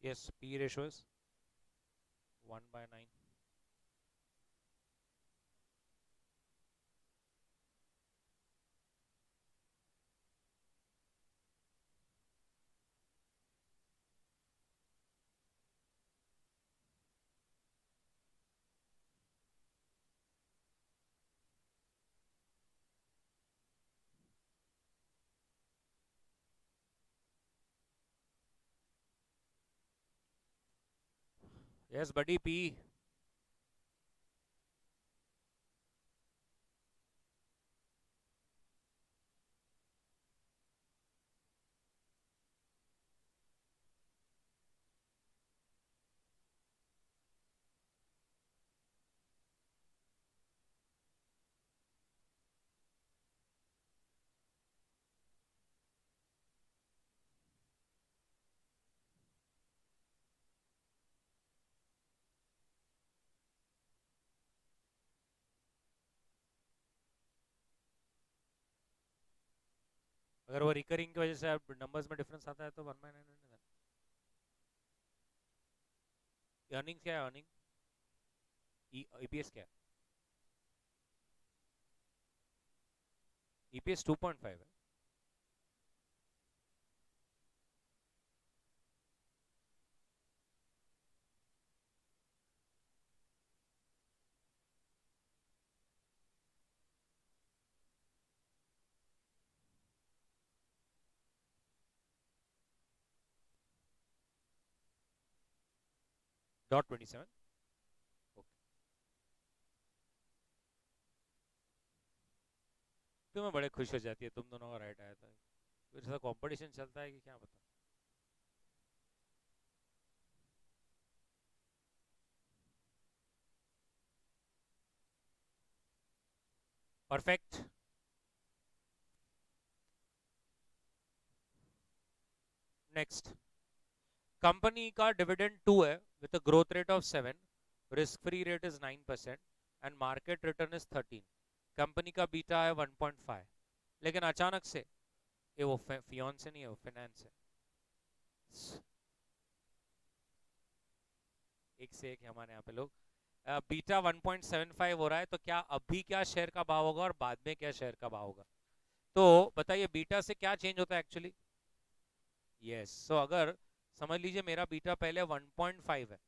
Yes, P ratio is 1/9. Yes, buddy, P. अगर वो रिकरिंग की वजह से नंबर्स में डिफरेंस आता है तो 1/9. अर्निंग्स क्या है? अर्निंग ईपीएस क्या है? ईपीएस 2.5 है. .27. तुम्हें बड़े खुश हो जाती है, तुम दोनों का राइट आया था. कुछ ऐसा कंपटीशन चलता है कि क्या पता. परफेक्ट. नेक्स्ट, कंपनी का डिविडेंड 2 है with a growth rate of 7, risk free rate is 9% and market return is 13. Company का बीटा है 1.5. लेकिन अचानक से ये वो फियोन से नहीं है, वो फाइनेंस है. एक से एक हमारे यहाँ पे लोग. बीटा 1.75 हो रहा है, तो क्या अभी क्या शेयर का भाव होगा और बाद में क्या शेयर का भाव होगा? तो बताइए बीटा से क्या चेंज होता है एक्चुअली? यस. सो अगर समझ लीजिए मेरा बीटा पहले 1.5 है,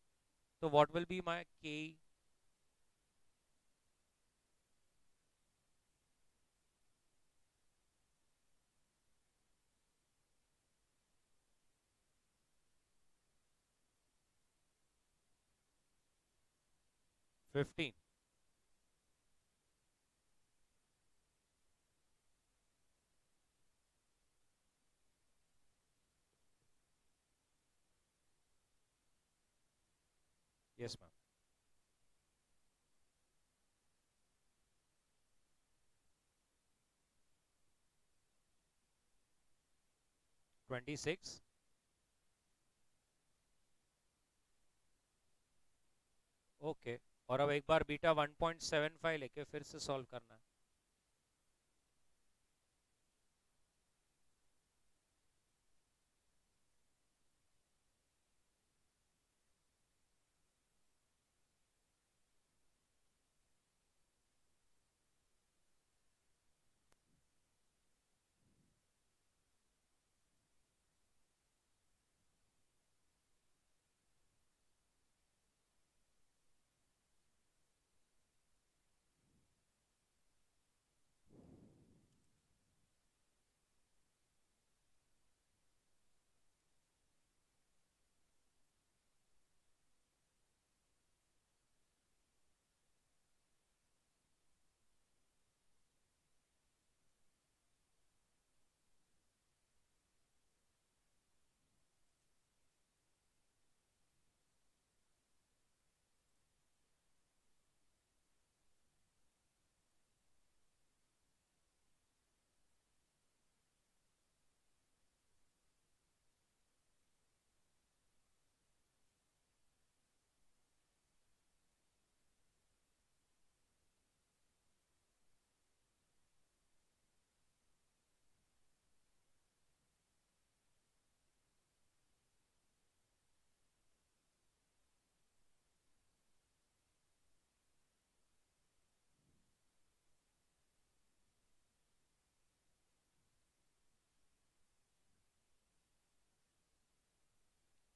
तो व्हाट विल बी माय के? 15। Yes ma'am. 26। ओके, और अब एक बार बीटा 1.75 लेके फिर से सॉल्व करना है।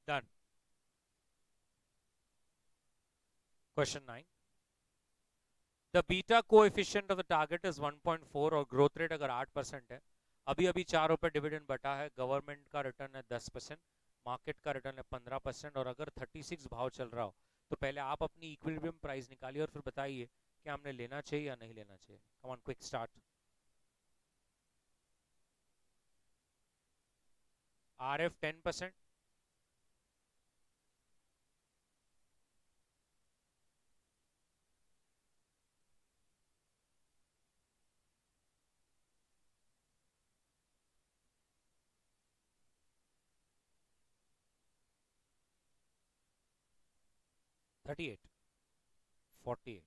Done. Question 9, the beta coefficient of the target is 1.4 और ग्रोथ रेट अगर 8% है, अभी अभी 4 रुपए डिविडेंड बटा है, गवर्नमेंट का रिटर्न है 10%, मार्केट का रिटर्न है 15%, और अगर 36 भाव चल रहा हो, तो पहले आप अपनी इक्विलिब्रियम प्राइस निकालिए और फिर बताइए कि हमने लेना चाहिए या नहीं लेना चाहिए। Come on, quick start. RF 10%, 38, 48,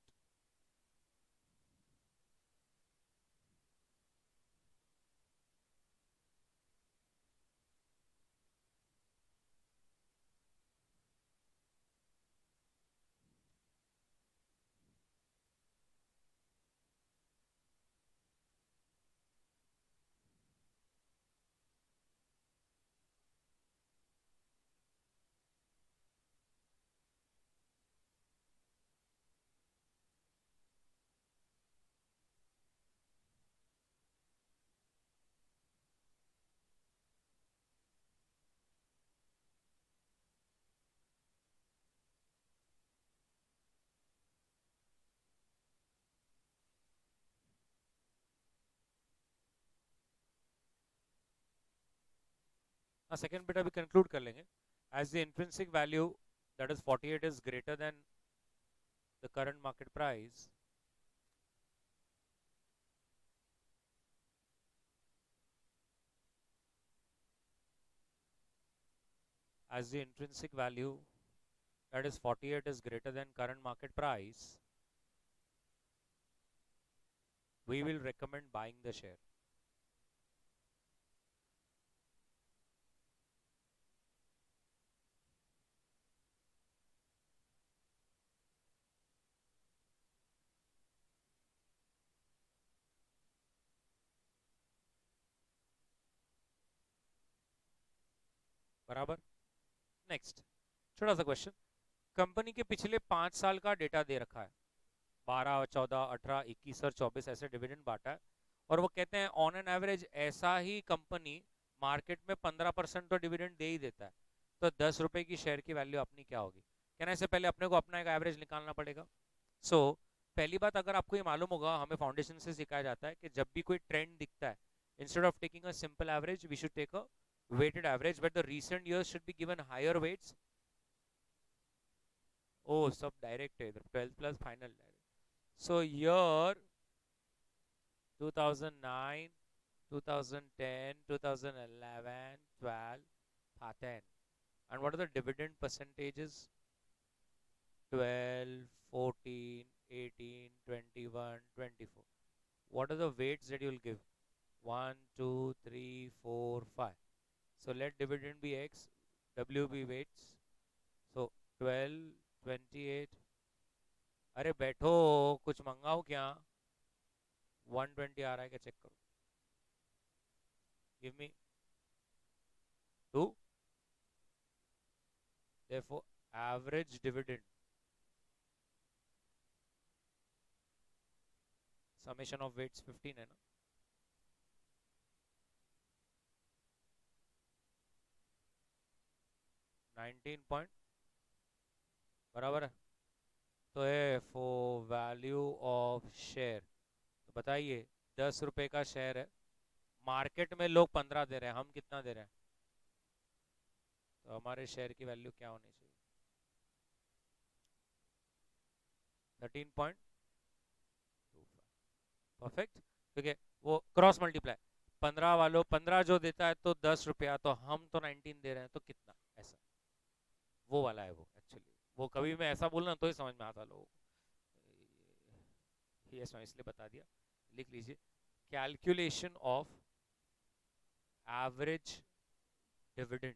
हाँ सेकेंड बिट अभी कंक्लूड कर लेंगे। As the intrinsic value that is 48 is greater than the current market price, as the intrinsic value that is 48 is greater than current market price, we will recommend buying the share. बराबर। Next छोटा सा question, company के पिछले 5 साल का data दे रखा है, 12, 14, 18, 21 और 24 ऐसे डिविडेंड बांटा है, और वो कहते हैं ऑन एन एवरेज ऐसा ही कंपनी मार्केट में 15% तो डिविडेंड दे ही देता है, तो 10 रुपए की शेयर की वैल्यू अपनी क्या होगी? कहना इससे पहले अपने को अपना एक एवरेज निकालना पड़ेगा। सो पहली बात, अगर आपको ये मालूम होगा, हमें फाउंडेशन से सिखाया जाता है कि जब भी कोई ट्रेंड दिखता है, instead of taking a simple average we should take a weighted average, but the recent years should be given higher weights. Oh, सब direct है इधर, 12 plus final direct. So year 2009, 2010, 2011, 12, 10. And what are the dividend percentages? 12, 14, 18, 21, 24. What are the weights that you will give? 1, 2, 3, 4, 5. So let dividend be X, W be weights. So 12, 28. अरे बैठो, कुछ मंगाओ क्या? 120 आ रहा है क्या, चेक करो। Give me 2. Therefore average dividend summation of weights 15 है ना? 19 पॉइंट बराबर है। तो है फॉर वैल्यू ऑफ शेयर, तो बताइए 10 रुपए का शेयर है, मार्केट में लोग 15 दे रहे हैं, हम कितना दे रहे हैं? तो हमारे शेयर की वैल्यू क्या होनी चाहिए? 13.25। परफेक्ट, क्योंकि वो क्रॉस मल्टीप्लाई 15 वालों 15 जो देता है तो 10 रुपया, तो हम तो 19 दे रहे हैं, तो कितना, ऐसा वो वाला है वो एक्चुअली। वो कभी मैं ऐसा बोलना तो ही समझ में आता लोगों को, ये इसलिए बता दिया। लिख लीजिए, calculation of average dividend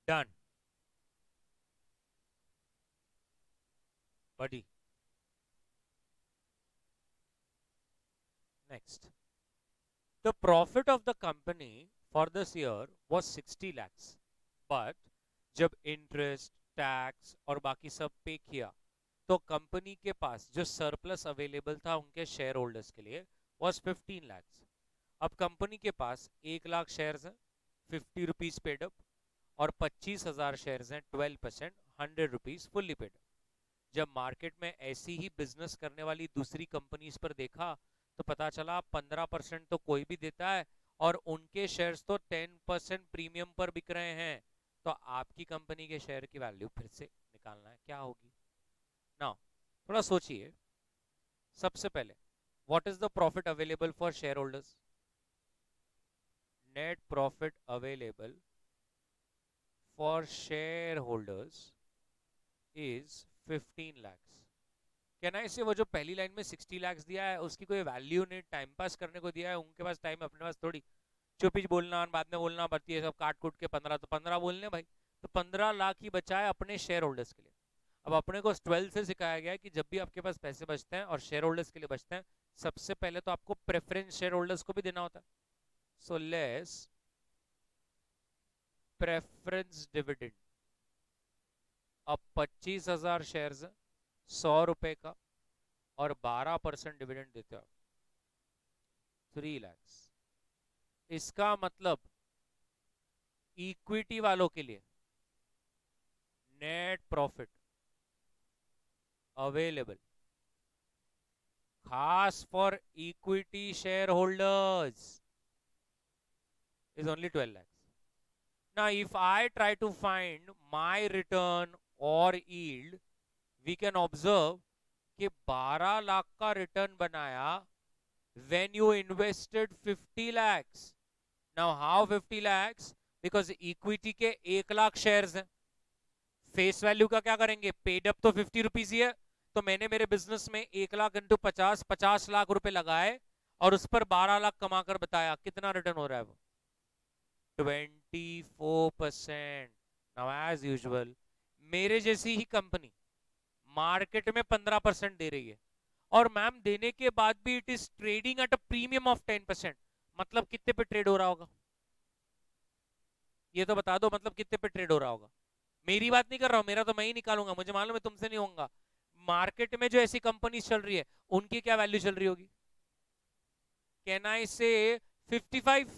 done buddy. Next, the profit of the company for this year was 60 lakhs, but जब इंटरेस्ट टैक्स और बाकी सब पे किया तो कंपनी के पास जो सरप्लस अवेलेबल था उनके शेयर होल्डर्स के लिए was 15 lakhs। अब कंपनी के पास 1 लाख शेयर्स हैं, 50 रुपीज पेड अप, और 25,000 शेयर्स हैं, 12%, 100 रुपीज फुल्ली पेड अप। जब मार्केट में ऐसी ही बिजनेस करने वाली दूसरी कंपनीज पर देखा तो पता चला 15% तो कोई भी देता है और उनके शेयर्स तो 10% प्रीमियम पर बिक रहे हैं, तो आपकी कंपनी के शेयर की वैल्यू फिर से निकालना है, क्या होगी ना? थोड़ा सोचिए। सबसे पहले, what is the profit available for share holders? Net profit available for share holders is 15 lakhs। कहना इसे वो जो पहली लाइन में 60 lakhs दिया है उसकी कोई वैल्यू नहीं, टाइम पास करने को दिया है, उनके पास टाइम, अपने पास थोड़ी। बीचों बीच बोलना, बाद में बोलना पड़ती है सब काट कूट के 15, तो 15 बोलने भाई, तो 15 लाख ही बचाए अपने शेयर होल्डर्स के लिए। अब अपने को 12 से सिखाया गया है कि जब भी आपके पास पैसे बचते हैं और शेयर होल्डर्स के लिए बचते हैं, सबसे पहले तो आपको प्रेफरेंस शेयर होल्डर्स को भी देना होता है। सो लेस प्रेफरेंस डिविडेंड, अब 25,000 शेयर 100 रुपए का और 12% डिविडेंड देते हो, 3 लाख। इसका मतलब इक्विटी वालों के लिए नेट प्रॉफिट अवेलेबल खास for equity share holders is only 12 lakhs. Now if I try to find my return or yield, we can observe कि 12 लाख का रिटर्न बनाया when you invested 50 lakhs. Now how 50 lakhs? Because equity के 1 lakh shares हैं, face value का क्या करेंगे, paid up तो 50 rupees ही है, तो मैंने मेरे बिजनेस में 1 लाख इंटू 50 लाख रुपए लगाए और उस पर 12 लाख कमाकर बताया, कितना रिटर्न हो रहा है वो, 24%। नाउ एज यूजुअल मेरे जैसी ही कंपनी मार्केट में 15% दे रही है, और मैम देने के बाद भी it is trading at a premium of 10%, मतलब कितने पे ट्रेड हो रहा होगा, ये तो बता दो, मतलब कितने पे ट्रेड हो रहा होगा। मेरी बात नहीं कर रहा हूं, मेरा तो मैं ही निकालूंगा, मुझे मालूम है तुमसे नहीं होगा। मार्केट में जो ऐसी कंपनी चल रही है उनकी क्या वैल्यू चल रही होगी, कैन आई से 55,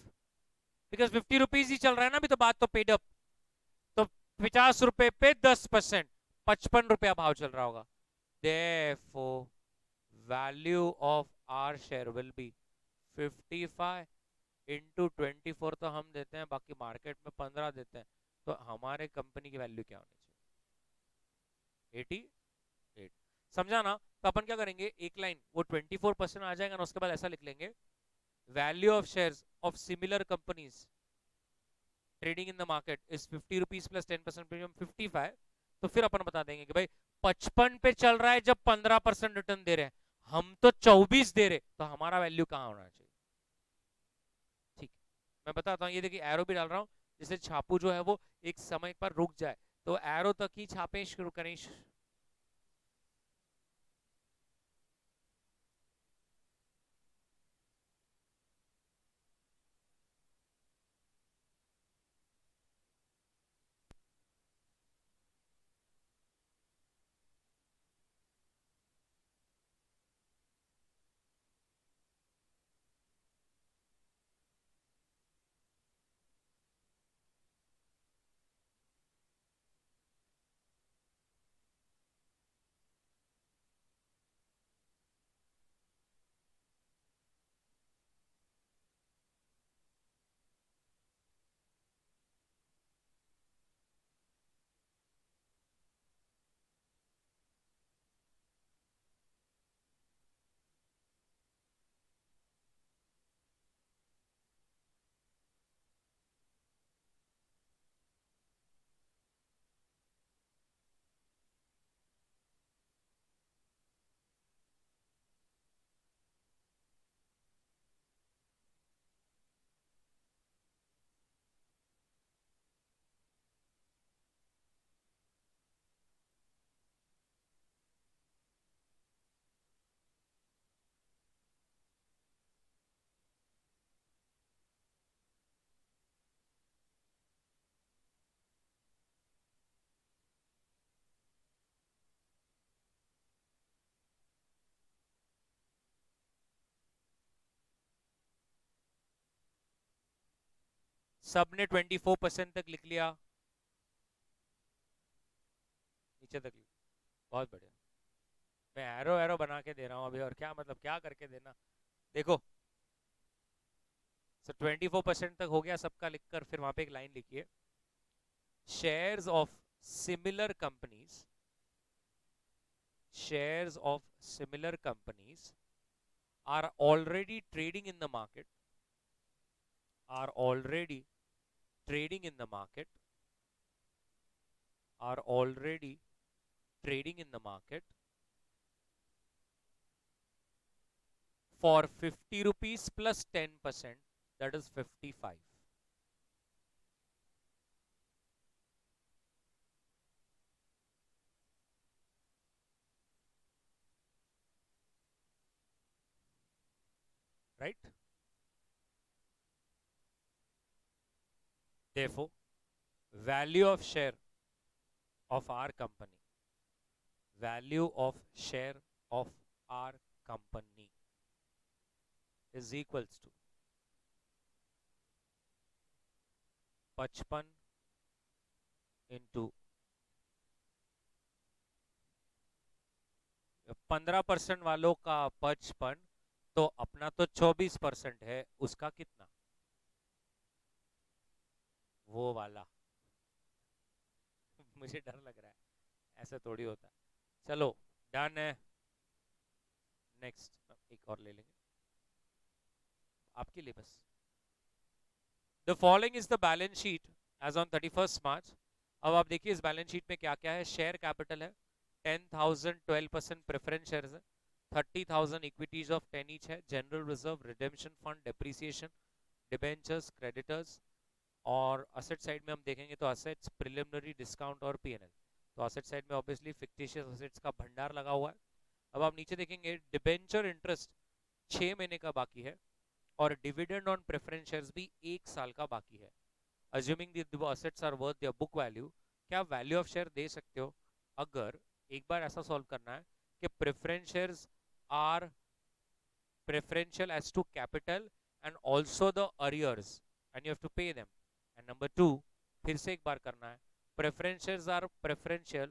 बिकॉज 50 रुपीज ही चल रहा है ना अभी, तो बात तो पेड अप, तो 50 रुपए पे 10%, 55 रुपया भाव चल रहा होगा। Therefore, value of our share will be 55 into 24 तो हम देते हैं, बाकी मार्केट में 15 देते हैं, तो हमारे कंपनी की वैल्यू क्या होनी चाहिए, 88। समझा ना? तो अपन क्या करेंगे, एक लाइन वो 24% आ जाएगा ना, उसके बाद ऐसा लिख लेंगे, value of shares of similar companies trading in the market is 50 rupees plus 10% premium 55। तो फिर अपन बता देंगे कि भाई 55 पे चल रहा है जब 15% रिटर्न दे रहे हैं, हम तो 24 दे रहे, तो हमारा वैल्यू कहां होना चाहिए। ठीक, मैं बताता हूँ, ये देखिए एरो भी डाल रहा हूँ, जिससे छापू जो है वो एक समय पर रुक जाए, तो एरो तक ही छापे शुरू करें। सबने 24% तक लिख लिया, नीचे तक लिख, बहुत बढ़िया। मैं एरो एरो बना के दे रहा हूं अभी, और क्या मतलब क्या करके देना, देखो 24% तक हो गया सबका लिखकर, फिर वहां पे एक लाइन लिखिए, shares of similar companies, shares of similar companies are already trading in the market, are already trading in the market, are already trading in the market for 50 rupees plus 10%, that is 55. Right? Therefore, value of share of our company, value of share of our company is equals to 55 into 15% वालों का 55, तो अपना तो 24% है, उसका कितना? वो वाला। मुझे डर लग रहा है, ऐसे थोड़ी होता है। चलो डन है। नेक्स्ट एक और ले लेंगे आपके लिए बस। The following is the balance sheet as on 31 March. अब आप देखिए इस बैलेंस शीट में क्या क्या है। शेयर कैपिटल है 10,000, 12% प्रेफरेंस शेयर्स है, 30,000 इक्विटीज ऑफ 10 ईच है, general reserve, redemption fund, depreciation, debentures, creditors, और असेट साइड में हम देखेंगे तो असेट्स, प्रिलिमिनरी, डिस्काउंट और पीएनएल। तो असेट साइड में ऑब्वियसली फिक्टिशियस असेट्स का भंडार लगा हुआ है। अब आप नीचे देखेंगे डिबेंचर इंटरेस्ट 6 महीने का बाकी है, और डिविडेंड ऑन प्रेफरेंस शेयर्स भी 1 साल का बाकी है। Assuming the assets are worth their book value, क्या वैल्यू ऑफ शेयर दे सकते हो? अगर एक बार ऐसा सॉल्व करना है कि preference shares are preferential as to capital and also the arrears and you have to pay them. And number 2, फिर से एक बार करना है, preference shares are preferential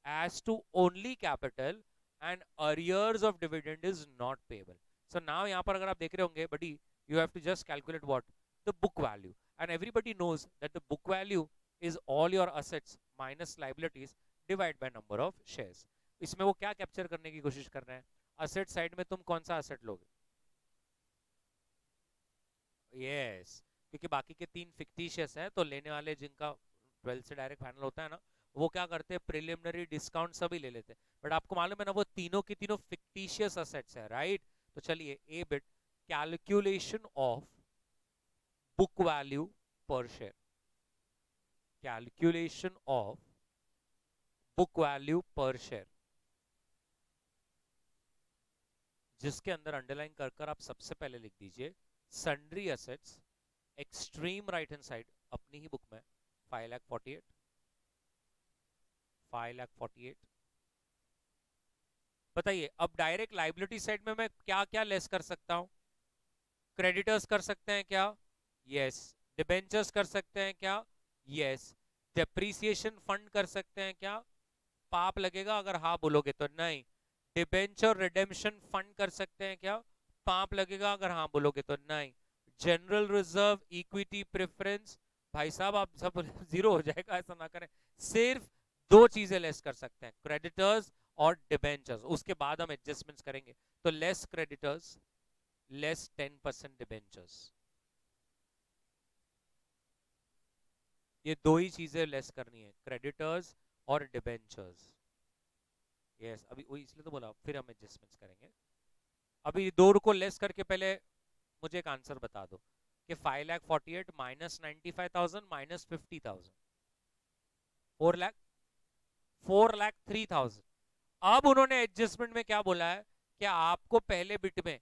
as to only capital and arrears of dividend is not payable. So now यहाँ पर अगर आप देख रहे होंगे buddy, you have to just calculate what? The book value. And everybody knows that the book value is all your assets minus liabilities divided by number of shares. इसमें वो क्या कैप्चर करने की कोशिश कर रहे हैं? असेट साइड में तुम कौन सा असेट लोगे? यस, क्योंकि बाकी के 3 फिक्टिशियस है, तो लेने वाले जिनका 12 से डायरेक्ट फाइनल होता है ना, वो क्या करते हैं? प्रिलिमिनरी, डिस्काउंट सभी ले लेते हैं। बट आपको मालूम है ना वो तीनों की तीनों फिक्टिशियस असेट्स है, राइट? तो चलिए a bit, calculation of book value per share, calculation of book value per share, जिसके अंदर अंडरलाइन कर कर आप सबसे पहले लिख दीजिए sundry assets, extreme right hand side अपनी ही बुक में 5,48,000। बताइए अब डायरेक्ट लाइबिलिटी साइड में मैं क्या क्या लेस कर सकता हूं? क्रेडिटर्स कर सकते हैं क्या? यस। डिबेंचर्स कर सकते हैं क्या? यस। डेप्रीसिएशन फंड कर सकते हैं क्या? पाप लगेगा अगर हाँ बोलोगे तो। नहीं। डिबेंचर रिडेम्पशन फंड कर सकते हैं क्या? पाप लगेगा अगर हाँ बोलोगे तो। नहीं। जनरल रिजर्व, इक्विटी, प्रेफरेंस, भाई साहब आप सब जीरो हो जाएगा, ऐसा ना करें। सिर्फ 2 चीजें लेस कर सकते हैं, क्रेडिटर्स और डिबेंचर्स। उसके बाद हम एडजस्टमेंट्स करेंगे। तो लेस क्रेडिटर्स, लेस 10% डिबेंचर्स, ये 2 ही चीजें लेस करनी है, क्रेडिटर्स और डिबेंचर्स। यस, अभी वही इसलिए तो बोला फिर हम एडजस्टमेंट्स करेंगे। अभी 2 को लेस करके पहले मुझे एक आंसर बता दो कि 5,48,000 माइनस 95,000 माइनस 50,000, 4,03,000। अब उन्होंने एडजस्टमेंट में क्या बोला है कि आपको पहले बिट में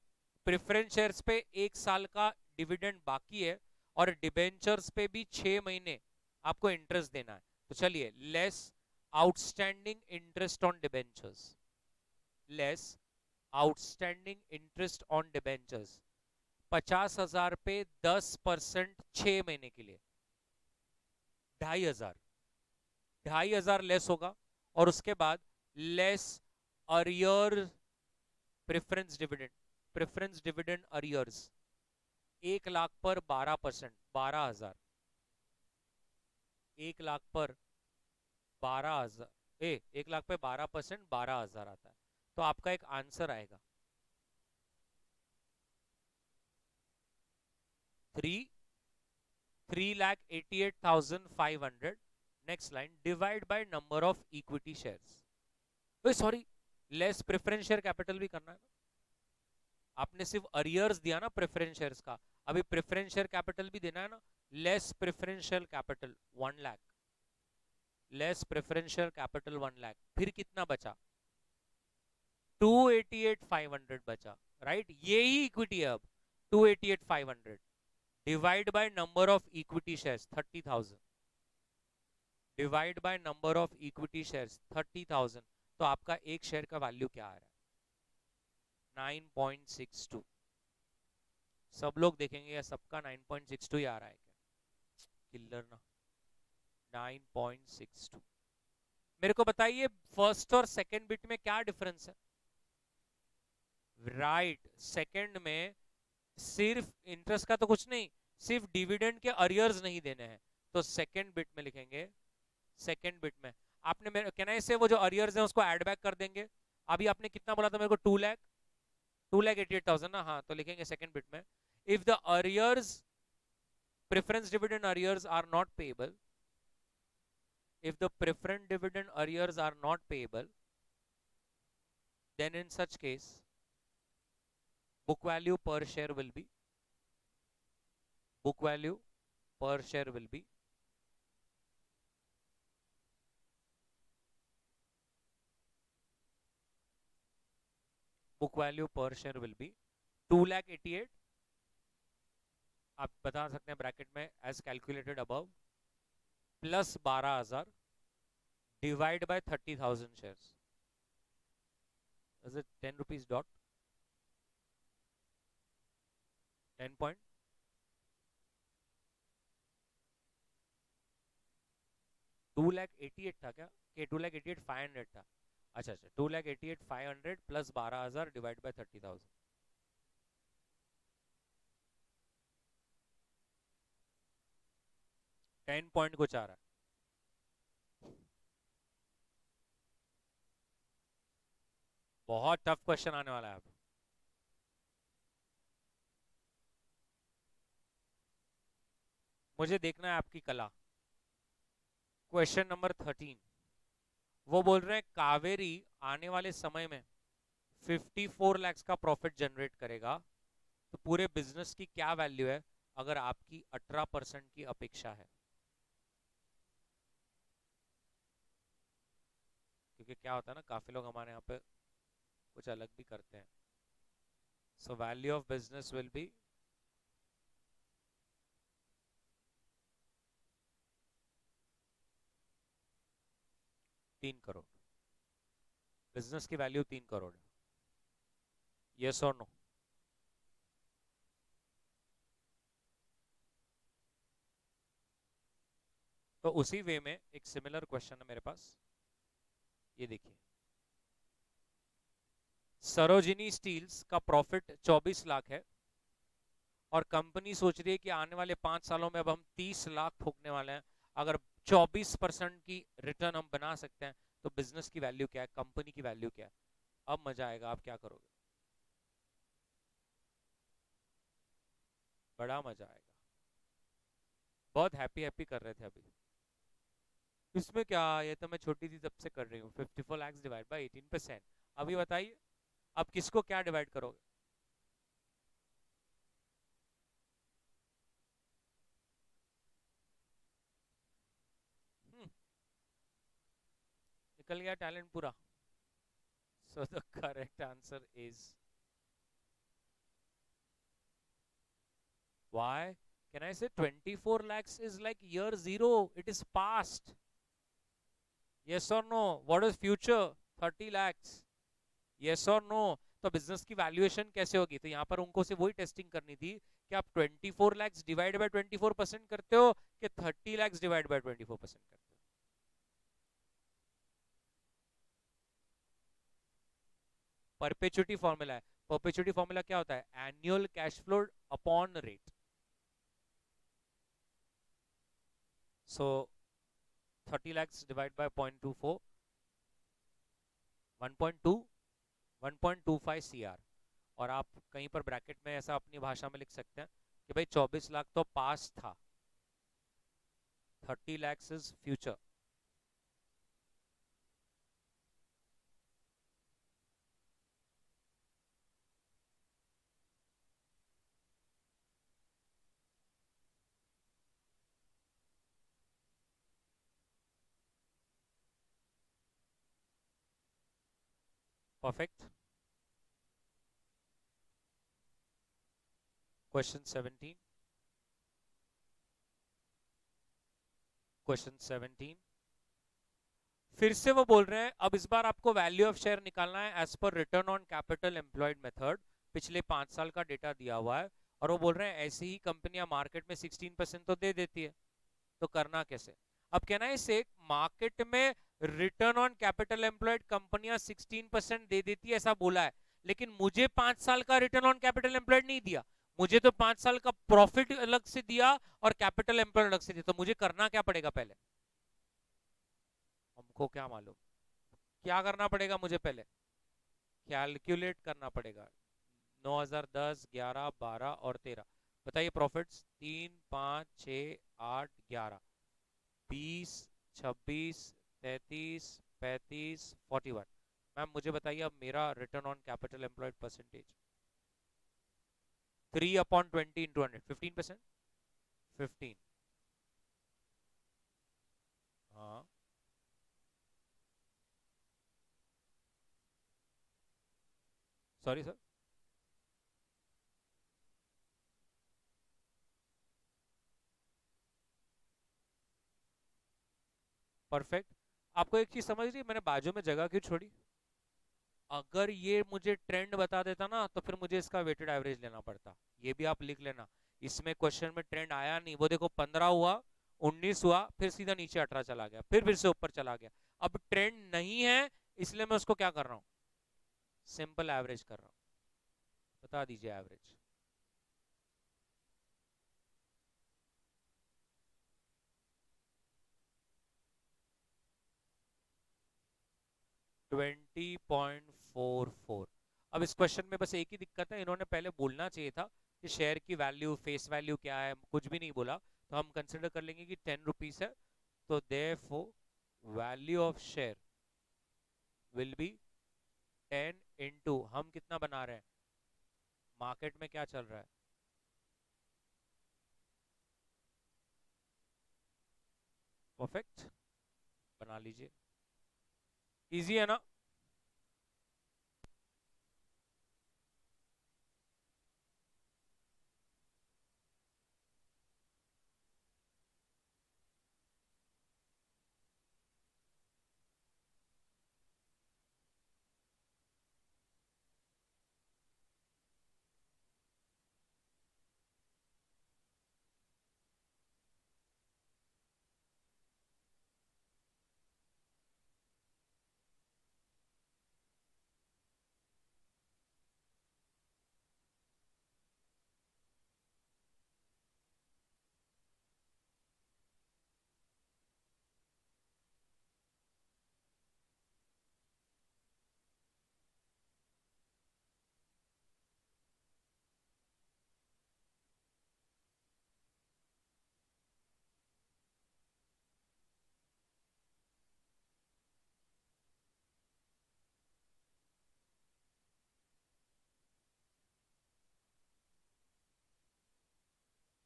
प्रेफरेंस शेयर्स पे 1 साल का डिविडेंड बाकी है और डिबेंचर्स पे भी 6 महीने आपको इंटरेस्ट देना है। तो चलिए less outstanding interest on debentures, less outstanding interest on debentures, 50,000 पे 10% 6 महीने के लिए 2,500 लेस होगा। और उसके बाद less arrear preference dividend arrears 1 lakh पर 12%, 12,000, 1 लाख पर 12,000, 1 लाख पे 12%, 12,000 आता है। तो आपका एक आंसर आएगा 3,88,500। Next line, divide by number of equity shares, sorry less preference share capital भी करना है ना। आपने सिर्फ अरियर्स दिया ना प्रेफरेंस शेयर्स का, अभी प्रेफरेंस शेयर कैपिटल भी देना है ना, less preferential capital 1 lakh, less preferential capital 1 lakh, फिर कितना बचा 288,500 बचा, राइट? यही इक्विटी है अब 288,500 divide by number of equity shares 30,000, divide by number of equity shares 30,000, तो आपका एक शेयर का वैल्यू क्या आ रहा है 9.62। सब लोग देखेंगे या सबका 9.62 ही आ रहा है क्या? किल्लर ना, 9.62। मेरे को बताइए फर्स्ट और सेकंड बिट में क्या डिफरेंस है? राइट, सेकंड में सिर्फ इंटरेस्ट का तो कुछ नहीं, सिर्फ डिविडेंड के अरियर्स नहीं देने हैं, तो सेकंड बिट में लिखेंगे, सेकंड बिट में आपने मेरे कहना है से वो जो अरियर्स हैं उसको ऐड बैक कर देंगे। अभी आपने कितना बोला था मेरे को 2,88,000 ना, हाँ, तो लिखेंगे सेकंड बिट में if the arrears preference dividend arrears are not payable, if the preference dividend arrears are not payable, then in such case book value per share will be, book value per share will be book value per share will be 2,88,000, आप बता सकते हैं bracket में as calculated above, plus 12,000 divide by 30,000 shares, is it 10 rupees dot 10 point 2,88,000 था क्या? 2,88,500 था, अच्छा अच्छा, 2,88,500 प्लस 12,000 डिवाइड बाय 30,000, 10 पॉइंट कुछ आ रहा है। बहुत टफ क्वेश्चन आने वाला है अब। मुझे देखना है आपकी कला। क्वेश्चन नंबर 13, वो बोल रहे हैं कावेरी आने वाले समय में 54 लाख का प्रॉफिट जनरेट करेगा, तो पूरे बिजनेस की क्या वैल्यू है अगर आपकी 18% की अपेक्षा है? क्योंकि क्या होता है ना, काफी लोग हमारे यहाँ पे कुछ अलग भी करते हैं। So value of business will be 3 crore, business की वैल्यू 3 करोड़ है, यस और नो? तो उसी वे में एक सिमिलर क्वेश्चन है मेरे पास, ये देखिए, सरोजिनी स्टील्स का प्रॉफिट 24 लाख है और कंपनी सोच रही है कि आने वाले 5 सालों में अब हम 30 लाख ठोकने वाले हैं, अगर 24% की रिटर्न हम बना सकते हैं तो बिजनेस की वैल्यू क्या है, कंपनी की वैल्यू क्या है? अब मजा आएगा, आप क्या करोगे? बड़ा मजा आएगा। बहुत हैप्पी हैप्पी कर रहे थे अभी, इसमें क्या, ये तो मैं छोटी सी तब से कर रही हूँ। 54 लाख डिवाइड बाई 18%, अभी बताइए अब किसको क्या डिवाइड करोगे? निकल गया टैलेंट पूरा। So the correct answer is why can I say 24 lakhs is like year zero, it is past, yes or no? What is future? 30 lakhs, yes or no? तो बिजनेस की वैल्यूएशन कैसे होगी? तो यहाँ पर उनको से वही टेस्टिंग करनी थी कि आप 24 लाख्स डिवाइड बाय 24% करते हो कि 30 लाख्स डिवाइड बाय 24% करते हो। परपेचुटी फॉर्मूला है, परपेचुटी फॉर्मूला क्या होता है? Annual cash flow upon rate. So 30 lakhs divided by 0.24, 1.2, 1.25 CR, और आप कहीं पर ब्रैकेट में ऐसा अपनी भाषा में लिख सकते हैं कि भाई 24 लाख तो पास था, 30 lakhs is future. Perfect. Question 17, question 17 फिर से वो बोल रहे हैं, अब इस बार आपको वैल्यू ऑफ शेयर निकालना है as per return on capital employed method. पिछले 5 साल का डेटा दिया हुआ है और वो बोल रहे हैं ऐसी ही कंपनियां मार्केट में 16% तो दे देती है, तो करना कैसे। अब कहना है इसे, मार्केट में रिटर्न ऑन कैपिटल एम्प्लॉयड कंपनियां 16% दे देती है ऐसा बोला है, लेकिन मुझे 5 साल का रिटर्न ऑन कैपिटल एम्प्लॉयड नहीं दिया, मुझे तो 5 साल का प्रॉफिट अलग से दिया और कैपिटल एम्प्लॉयड अलग से दिया। तो मुझे करना क्या पड़ेगा पहले, हमको क्या मालूम क्या करना पड़ेगा। मुझे पहले कैलकुलेट करना पड़ेगा। 9010, 11, 12 और 13, बताइए प्रॉफिट्स 3, 5, 6, 8, 11, 20, 26, 33, 35, 41। मैम मुझे बताइए अब मेरा return on capital employed percentage 3/20 into 100, 15%। 15, हाँ सॉरी सर, परफेक्ट। आपको एक चीज समझ रही है मैंने बाजू में जगह क्यों छोड़ी। अगर ये मुझे ट्रेंड बता देता ना तो फिर मुझे इसका वेटेड एवरेज लेना पड़ता। ये भी आप लिख लेना, इसमें क्वेश्चन में ट्रेंड आया नहीं, वो देखो 15 हुआ, 19 हुआ, फिर सीधा नीचे 18 चला गया, फिर से ऊपर चला गया। अब ट्रेंड नहीं है इसलिए मैं उसको क्या कर रहा हूँ, सिंपल एवरेज कर रहा हूँ। बता दीजिए एवरेज। $20.44। अब इस क्वेश्चन में बस एक ही दिक्कत है, इन्होंने पहले बोलना चाहिए था कि शेयर की वैल्यू फेस वैल्यू क्या है, कुछ भी नहीं बोला। तो हम कंसिडर कर लेंगे कि 10 रुपीज है, तो therefore value of share will be 10 into, हम कितना बना रहे हैं, मार्केट में क्या चल रहा है, परफेक्ट, बना लीजिए। इजी है ना।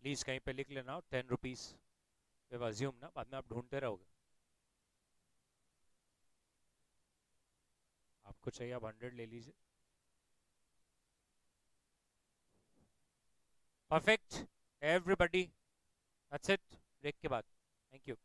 प्लीज कहीं पे लिख लेना 10 रुपीज, अज्यूम ना, बाद में आप ढूंढते रहोगे। आपको चाहिए आप 100 ले लीजिए। Perfect everybody, that's it, break के बाद। Thank you.